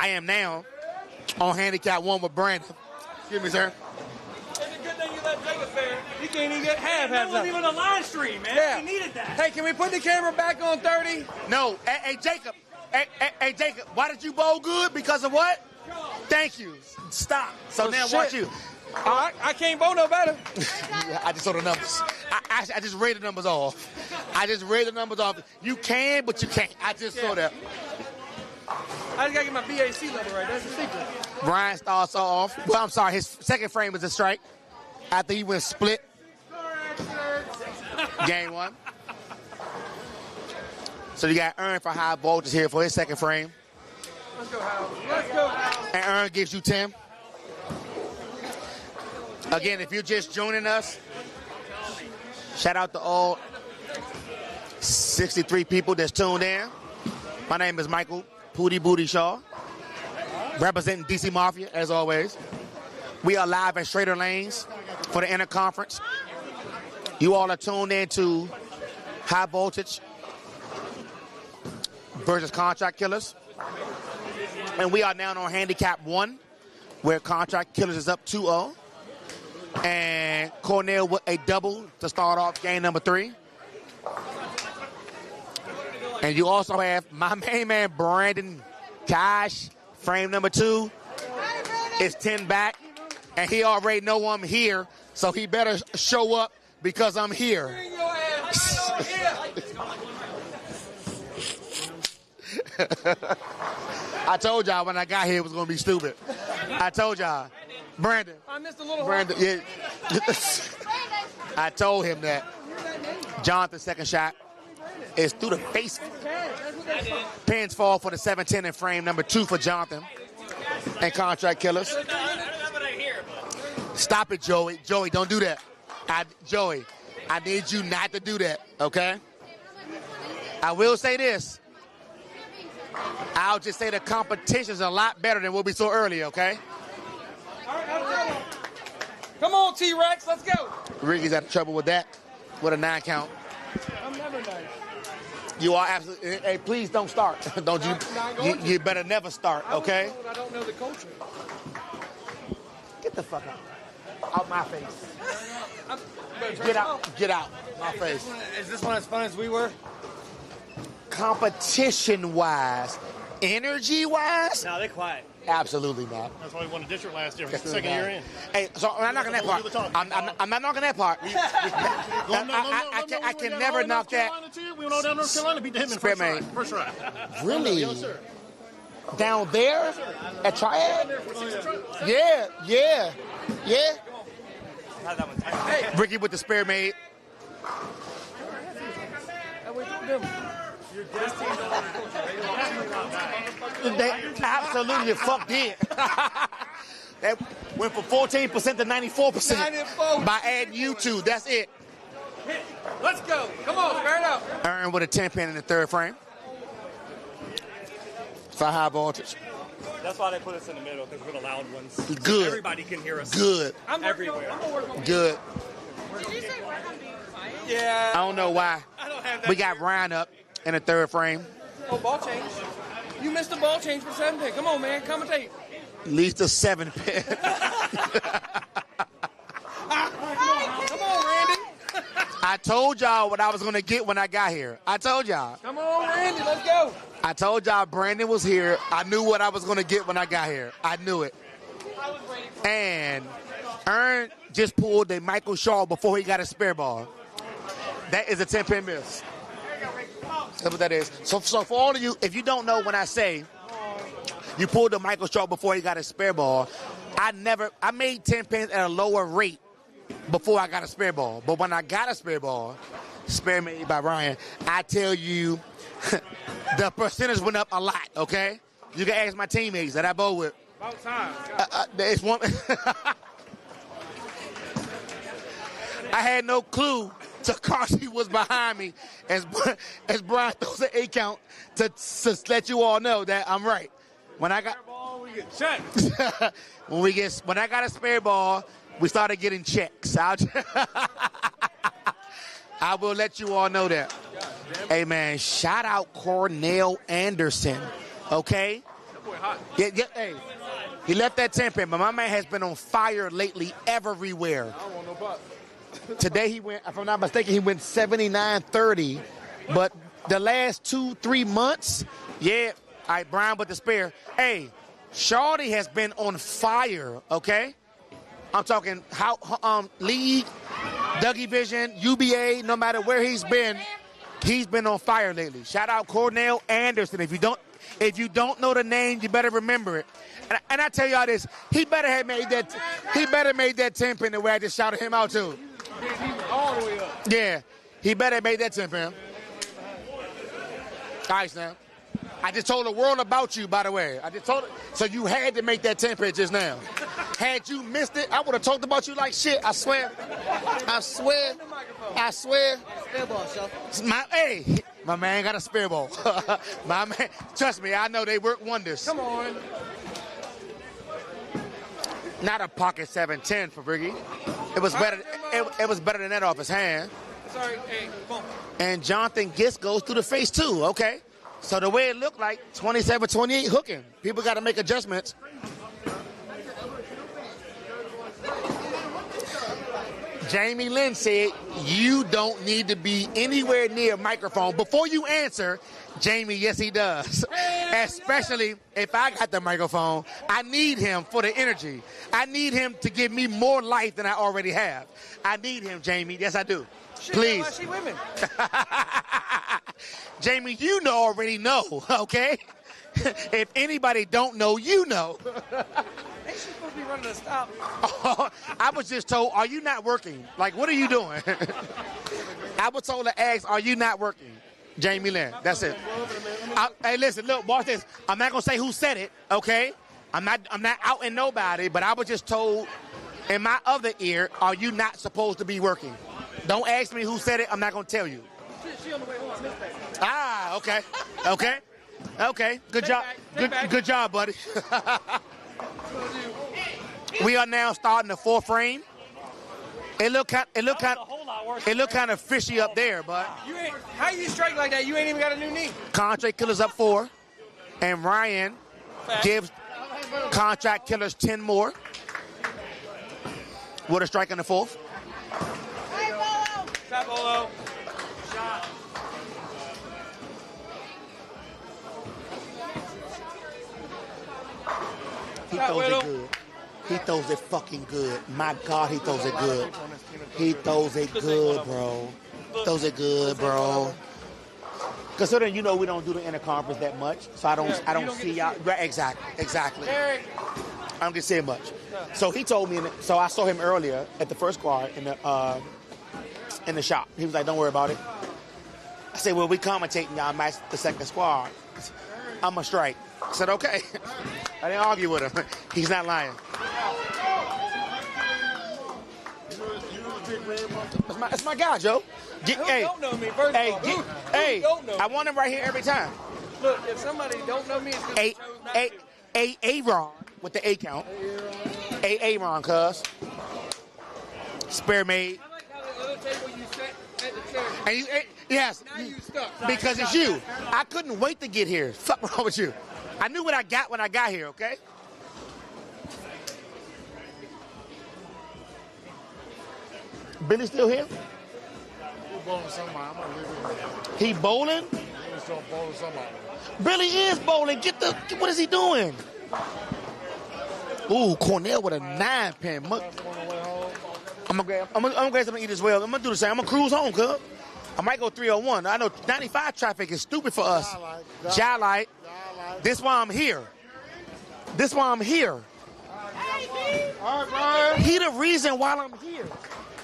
I am now on Handicap 1 with Brandon. Excuse me, sir. It's a good thing you let Jacob there. He can't even get half. That wasn't even a live stream, man. Yeah. He needed that. Hey, can we put the camera back on 30? No. Hey, Jacob. Hey, Jacob. Why did you bowl good? Because of what? Thank you. Stop. So now shit. watch you. I can't bowl no better. I just saw the numbers. I just read the numbers off. You can, but you can't. I just saw that. I just got to get my BAC level right. That's the secret. Ryan starts off. Well, I'm sorry. His second frame was a strike after he went split. Game 1. So you got Ern for high voltage here for his second frame. Let's go, Hal. Let's go, Hal. And Ern gives you 10. Again, if you're just joining us, shout out to all 63 people that's tuned in. My name is Michael Pootie Booty Shaw, representing DC Mafia, as always. We are live at Straighter Lanes for the interconference. You all are tuned in to High Voltage versus Contract Killaz. And we are now on Handicap 1, where Contract Killaz is up 2-0. And Cornell with a double to start off game number 3. And you also have my main man, Brandon Cash, frame number 2. It's 10 back. And he already know I'm here, so he better show up because I'm here. Bring your ass right on here. I told y'all when I got here it was going to be stupid. I told y'all. Brandon. I missed a little Brandon, yeah. I told him that. Jonathan's second shot is through the face. Pins fall for the 7-10 in frame number 2 for Jonathan. And Contract Killaz. Stop it, Joey. Joey, don't do that. Joey, I need you not to do that, okay? I will say this. I'll just say the competition's a lot better than what we saw earlier, okay? Come on, T-Rex, let's go. Ricky's had trouble with that, with a 9 count. I'm never nice. You are absolutely. Hey, please don't start. Don't you? You better never start, okay? I don't know the culture. Get the fuck out. Out my face. Get out. Get out. My face. Is this one as fun as we were? Competition-wise, energy-wise, No, they're quiet. absolutely not. That's why we won the district last year. That's Second year in. Hey, so I'm not knocking that part. I'm not knocking that part. I can never knock that. We went all down North Carolina, beat the Hitman Spare me. first ride. Really? Yes, sir. Down there at Triad? Yeah. Ricky with the spare made. They absolutely fucked in. That went from 14% to 94% by adding you two. That's it. Let's go. Come on, spare it up. Aaron with a 10 pin in the third frame. For high voltage. That's why they put us in the middle, because we're the loud ones. Good. Everybody can hear us. Good. Everywhere. Good. Did you say Warham being quiet? Yeah. I don't know why. I don't have that. We got Ryan up in the third frame. Oh, ball change. You missed the ball change for 7 pin. Come on, man. Commentate. Leads to 7 pin. Come on, Randy. I told y'all what I was going to get when I got here. I told y'all. Come on, Randy. Let's go. I told y'all Brandon was here. I knew what I was going to get when I got here. I knew it. And Ern just pulled a Michael Shaw before he got a spare ball. That is a 10-pin miss. That's what that is. So for all of you, if you don't know when I say you pulled the Michael Shaw before he got a spare ball, I made 10 pins at a lower rate before I got a spare ball. But when I got a spare ball, spare made by Ryan, I tell you, the percentage went up a lot, okay? You can ask my teammates that I bowl with. About time. It's one. I had no clue till Carson was behind me as Brian throws an 8 count to let you all know that I'm right. When I got when I got a spare ball, we started getting checks. I will let you all know that. Hey man, shout out Cornell Anderson, okay? boy hot. Yeah, hey. He left that 10 pin, but my man has been on fire lately everywhere. I don't want no pot. Today he went, if I'm not mistaken, he went 79.30. But the last 2-3 months, yeah. All right, Brian with the spare. Hey, Shawty has been on fire, okay? I'm talking league, Dougie Vision, UBA, no matter where he's been on fire lately. Shout out Cornell Anderson. If you don't know the name, you better remember it. And I tell y'all this, he better made that 10 pin the way I just shouted him out too. All the way up. Yeah, he better made that 10 pin. All right, Sam. I just told the world about you, by the way. I just told it. So you had to make that 10 pin just now. Had you missed it, I would have talked about you like shit. I swear. Spare ball, Shuff. My man got a spare ball. My man, trust me, I know they work wonders. Come on. Not a pocket 710 for Briggy. It was better. It was better than that off his hand. Sorry, hey, boom. And Jonathan Gist goes through the face too. Okay. So the way it looked like 27-28 hooking. People got to make adjustments. Jamie Lynn said, you don't need to be anywhere near a microphone. Before you answer, Jamie, yes, he does. Especially if I got the microphone. I need him for the energy. I need him to give me more life than I already have. I need him, Jamie. Yes, I do. Please. She women. Jamie, you already know, okay? If anybody don't know, you know. Ain't she supposed to be running a stop? I was just told, are you not working? Like, what are you doing? I was told to ask, are you not working? Jamie Lynn, that's it. Hey, listen, look, watch this. I'm not going to say who said it, okay? I'm not outing nobody, but I was just told in my other ear, are you not supposed to be working? Don't ask me who said it. I'm not going to tell you. She on the way home. I missed that. Ah, okay. Okay. Okay. Good job. Good job, buddy. We are now starting the fourth frame. It look kind of fishy up there, but How you strike like that? You ain't even got a new knee. Contract Killers up 4, and Ryan gives Contract Killers 10 more. With a strike in the fourth. Stop, Olo. He throws it good. He throws it fucking good. My God, he throws it good. He throws it good, bro. Throws it good, bro. Considering we don't do the interconference that much, so I don't see y'all. Right, exactly. I don't get to see it much. So he told me. So I saw him earlier at the first squad in the shop. He was like, "Don't worry about it." I said, "Well, we commentating y'all match the second squad. I'm a strike." I said, "Okay." I didn't argue with him. He's not lying. That's my guy, Joe. Don't know me. First of all, who don't know me? I want him right here every time. Look, if somebody don't know me, it's because they chose not to. Aaron with the A count. Aaron, cuz. Spare made. I like how the other table you sat at the chair. And yes. Now you stuck. Because it's you. I couldn't wait to get here. Fuck wrong with you. I knew what I got when I got here, okay? Billy still here? He's bowling somebody. I'm going to leave it. He bowling? He's still bowling somebody. Billy is bowling. What is he doing? Ooh, Cornell with a 9-pin. I'm gonna grab something to eat as well. I'm gonna do the same. I'm gonna cruise home, cuz. I might go 301. I know 95 traffic is stupid for us. Jai-Light. This why I'm here. All right, Brian. He the reason why I'm here.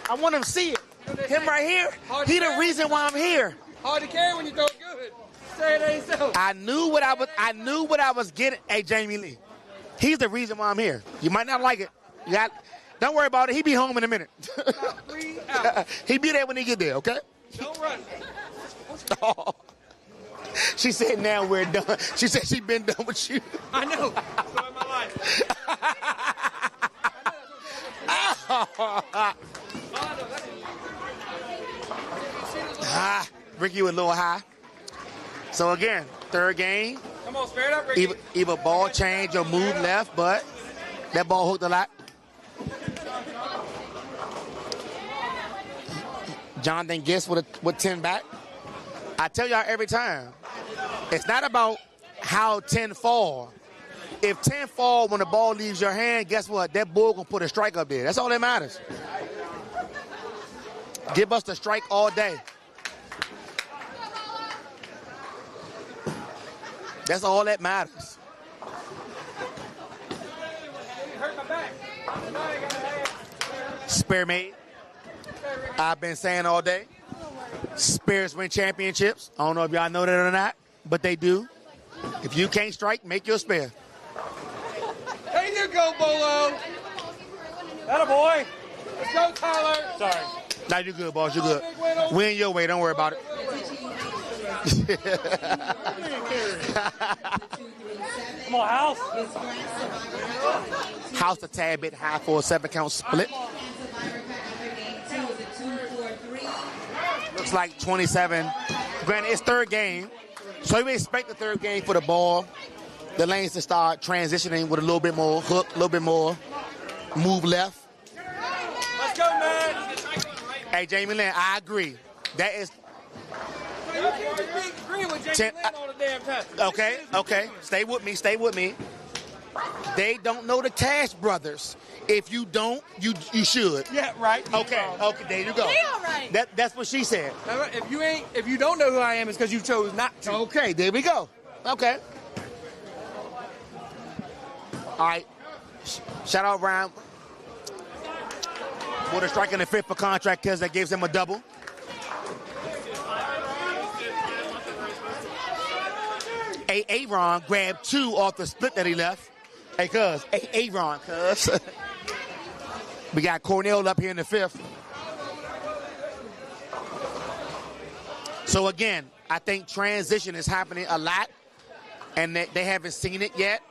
I want him to see it. Him right here. He the reason why I'm here. Hard to carry when you throw it good. Say it ain't so. I knew what I was getting. Hey, Jamie Lee. He's the reason why I'm here. You might not like it. Don't worry about it. He be home in a minute. About 3 hours. He be there when he get there, okay? Don't run. Oh. She said, now we're done. She said she been done with you. I know. So in my life. Ricky was a little high. So again, third game. Come on, spare it up, Ricky. Either ball change or move left, but that ball hooked a lot. Jonathan gets with 10 back. I tell y'all every time, it's not about how 10 fall. If 10 fall when the ball leaves your hand, guess what? That bull gonna put a strike up there. That's all that matters. Give us the strike all day. That's all that matters. Spare made. I've been saying all day. Spares win championships. I don't know if y'all know that or not, but they do. If you can't strike, make your spare. There you go, Bolo. That a boy. Let's go, Tyler. Sorry. Nah, you good, boss. You good. Win your way. Don't worry about it. Come on, House. House a tad bit high for a 7-count split. Looks like 27. Granted, it's third game, so we expect the third game for the ball, the lanes to start transitioning with a little bit more hook, a little bit more move left. Let's go, man. Hey, Jamie Lynn, I agree. That is You can't just be agreeing with Jamie Lynn all the damn time. okay. Stay with me. They don't know the Cash Brothers. If you don't, you should. Yeah, right. Okay, there you go. They all right. That's what she said. If you don't know who I am, it's because you chose not to. Okay, there we go. Okay. All right. Shout out Ryan. With a strike in the fifth for contract because that gives him a double. Aaron grabbed 2 off the split that he left. Hey, cuz. Aaron, cuz. We got Cornell up here in the fifth. So, again, I think transition is happening a lot, and they haven't seen it yet.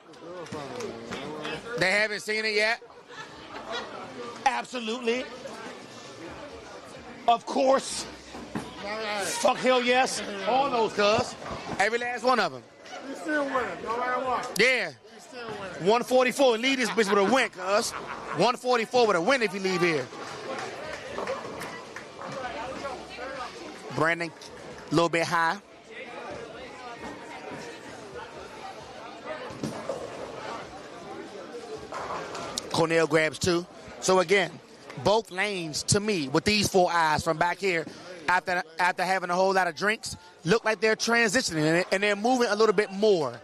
They haven't seen it yet. Absolutely. Of course. Fuck hell yes. All those, cuz. Every last one of them. You still winning, no matter what. Yeah. You still winning. 144. Leave this bitch with a win, cuz. 144 with a win if you leave here. Brandon, a little bit high. Cornell grabs 2. So again, both lanes to me with these 4 eyes from back here after having a whole lot of drinks look like they're transitioning and they're moving a little bit more.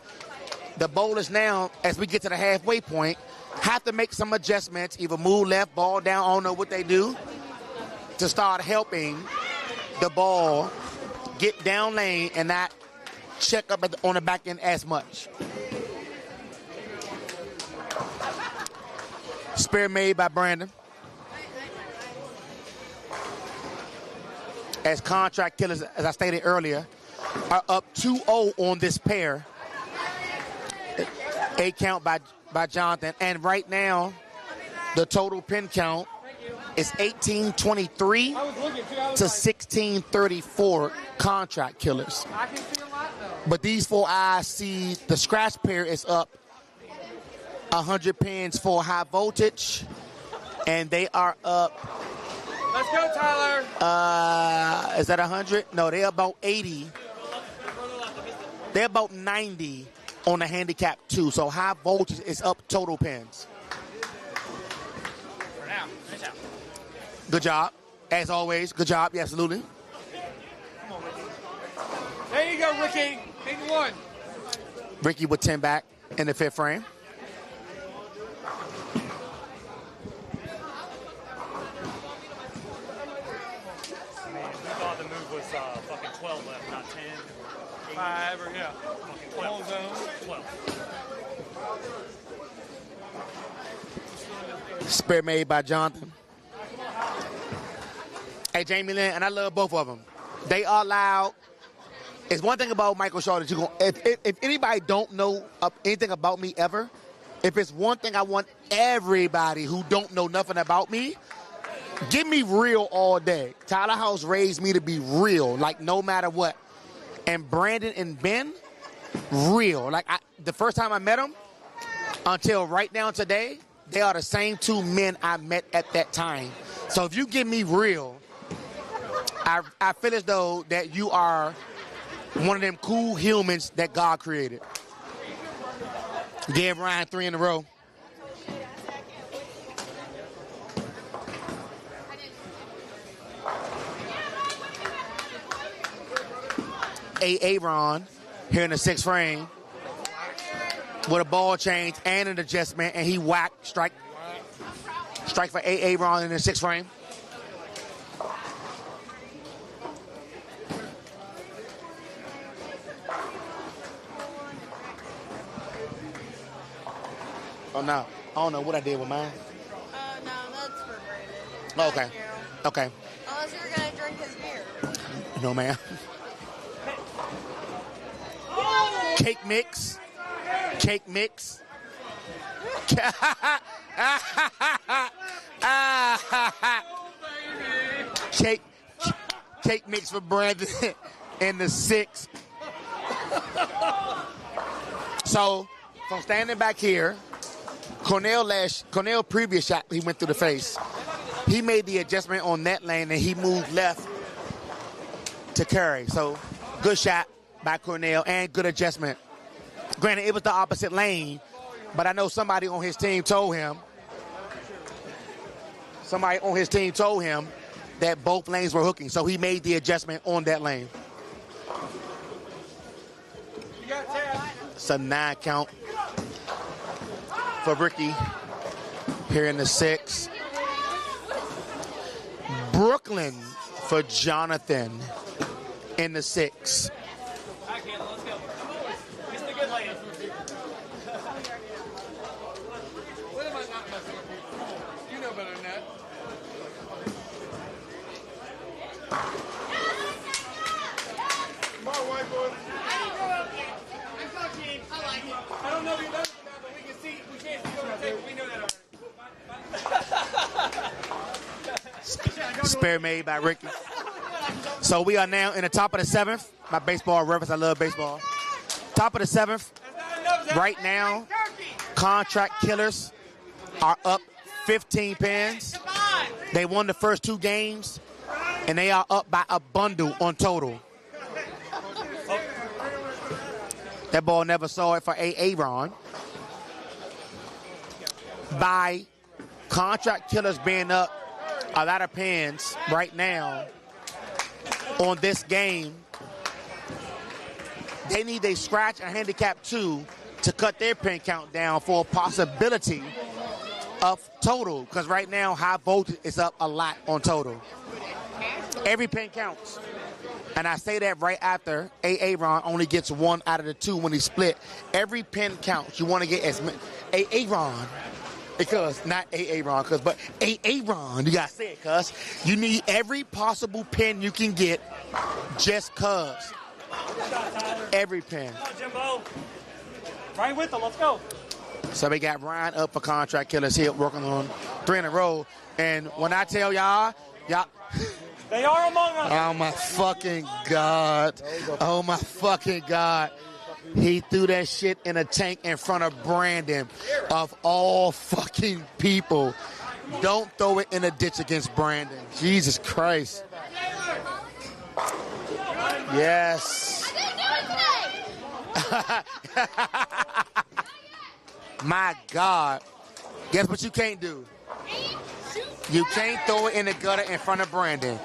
The bowlers now, as we get to the halfway point, have to make some adjustments, either move left, ball down, I don't know what they do, to start helping the ball get down lane and not check up on the back end as much. Spare made by Brandon. As contract killers, as I stated earlier, are up 2-0 on this pair. 8 count by Jonathan. And right now, the total pin count is 18-23 to 16-34 contract killers. I can see a lot, though. But these 4 eyes see the scratch pair is up 100 pins for high voltage, and they are up. Let's go, Tyler. Is that 100? No, they're about 80. They're about 90 on the handicap too. So high voltage is up total pins. For now. Nice out. Good job, as always. Good job. Yeah, absolutely. Come on, Ricky. There you go, Ricky. Big one. Ricky with 10 back in the 5th frame. Fucking 12 left, not 10. 5 or yeah. Fucking 12. 12. Spare made by Jonathan. Hey, Jamie Lynn, and I love both of them. They are loud. It's one thing about Michael Shaw that if anybody don't know anything about me ever, if it's one thing I want everybody who don't know nothing about me, give me real all day. Tyler House raised me to be real, like no matter what. And Brandon and Ben real. Like, the first time I met them, until right now today, they are the same two men I met at that time. So if you give me real, I feel as though that you are one of them cool humans that God created. Gave Ryan 3 in a row. Aaron here in the 6th frame with a ball change and an adjustment, and he whacked strike for Aaron in the 6th frame. Oh no, I don't know what I did with mine. No, that's for Brandon. Oh, okay. Okay. Unless you're gonna drink his beer. No, ma'am. Cake mix. Cake mix. Cake mix for Brandon in the 6th. So, from standing back here, Cornell previous shot, he went through the face. He made the adjustment on that lane and he moved left to carry. So, good shot by Cornell and good adjustment. Granted, it was the opposite lane, but I know somebody on his team told him that both lanes were hooking, so he made the adjustment on that lane. It's a 9 count for Ricky here in the 6th. Brooklyn for Jonathan in the 6th. I don't know if you know that, but we can see. We can't see on the table. We know that already. Spare made by Ricky. So we are now in the top of the 7th. My baseball reference, I love baseball. Top of the 7th. Right now, Contract Killers are up 15 pins. They won the first 2 games, and they are up by a bundle on total. That ball never saw it for Aaron. By Contract Killers being up a lot of pins right now on this game, they need a scratch and handicap 2 to cut their pin count down for a possibility of total, because right now high voltage is up a lot on total. Every pin counts. And I say that right after Aaron only gets 1 out of the 2 when he split. Every pin counts. You want to get as many. Aaron, because not Aaron, but Aaron. You got to say it, cuz. You need every possible pin you can get just cuz. Every pin. Jimbo. Right with them. Let's go. So we got Ryan up for Contract Killers here working on 3 in a row. And when I tell y'all. They are among us. Oh, my fucking God. Oh, my fucking God. He threw that shit in a tank in front of Brandon, of all fucking people. Don't throw it in a ditch against Brandon. Jesus Christ. Yes. My God. Guess what you can't do? You can't throw it in the gutter in front of Brandon.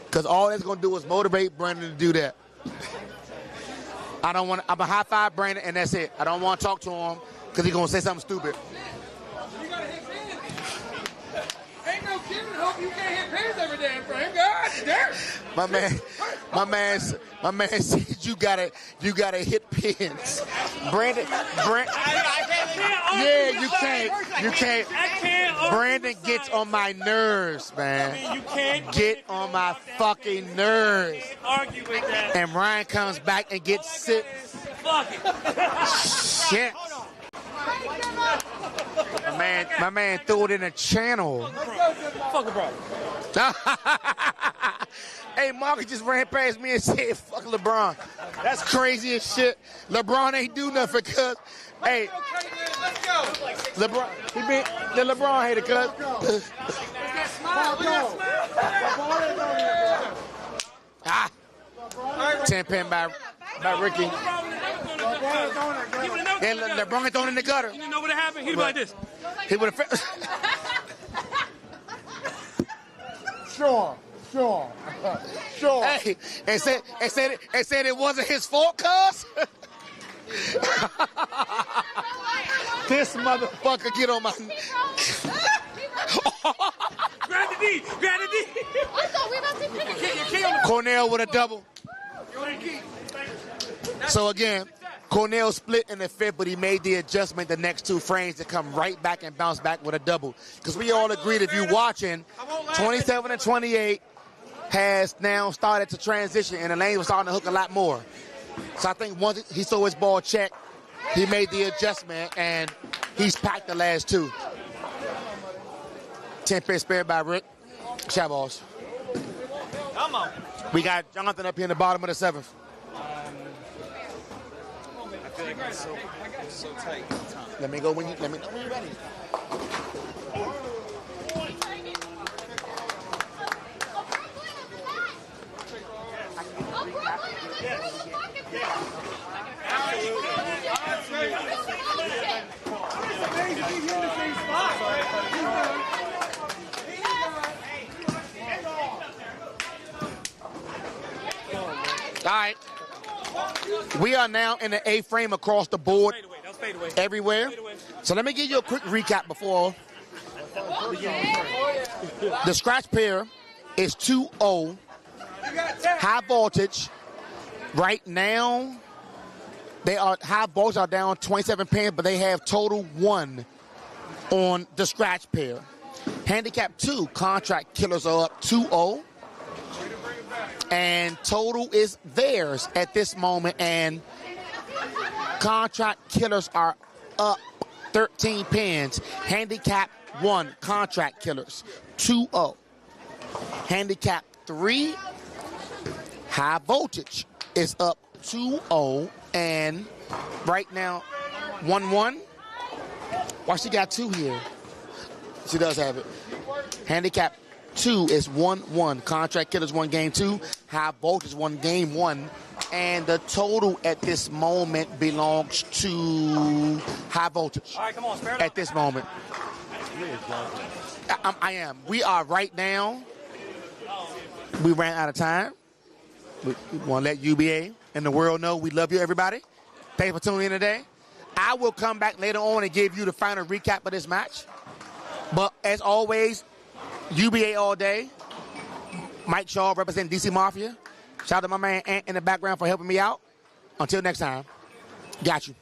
Because all it's going to do is motivate Brandon to do that. I'm going to high five Brandon and that's it. I don't want to talk to him because he's going to say something stupid. You got to hit pins. Ain't no kidding. Hope you can't hit pins every damn frame. God damn. My man said you gotta hit pins. Brandon, yeah, you can't. Brandon gets on my nerves, man. I mean, you can't get on my fucking nerves. Argue with that. And Ryan comes back and gets sick. Fuck it. Shit. My man threw it in a channel. Fuck it, bro. Hey, Marcus just ran past me and said, fuck LeBron. That's crazy as shit. LeBron ain't do nothing, cuz. Hey, Let's go. LeBron, he been the LeBron hater, cuz. Smile. Look at that smile. 10 pin by Ricky. And LeBron ain't thrown in the gutter. You know what happened? He'd be like this. He would have. Sure. Hey, and said it wasn't his fault, cuz. This motherfucker get on my. Grab the D. I thought we were about to finish. Cornell with a double. So again, Cornell split in the fifth, but he made the adjustment the next two frames to come right back and bounce back with a double. Because we all agreed, if you're watching, 27 and 28 has now started to transition, and the lanes were starting to hook a lot more. So I think once he saw his ball check, he made the adjustment, and he's packed the last two. 10 pin spared by Rick. Shabballs. Come on. We got Jonathan up here in the bottom of the seventh. I feel like it's so tight. Let me know when you're ready. All right. We are now in the A frame across the board, everywhere. So let me give you a quick recap before. The scratch pair is 2-0. High voltage. Right now, they are high voltage are down 27 pins, but they have total 1 on the scratch pair. Handicap 2, contract killers are up 2-0. And total is theirs at this moment. And contract killers are up 13 pins. Handicap 1, contract killers 2-0. Handicap 3, high voltage is up 2-0. And right now, 1-1. Why she got 2 here? She does have it. Handicap 2 is 1-1. Contract killers won game 2. High voltage won game 1. And the total at this moment belongs to high voltage. All right, come on, spare it at this moment. I am. We are right now. We ran out of time. We want to let UBA and the world know we love you, everybody. Thanks for tuning in today. I will come back later on and give you the final recap of this match. But as always, UBA all day. Mike Shaw representing DC Mafia. Shout out to my man Ant in the background for helping me out. Until next time, got you.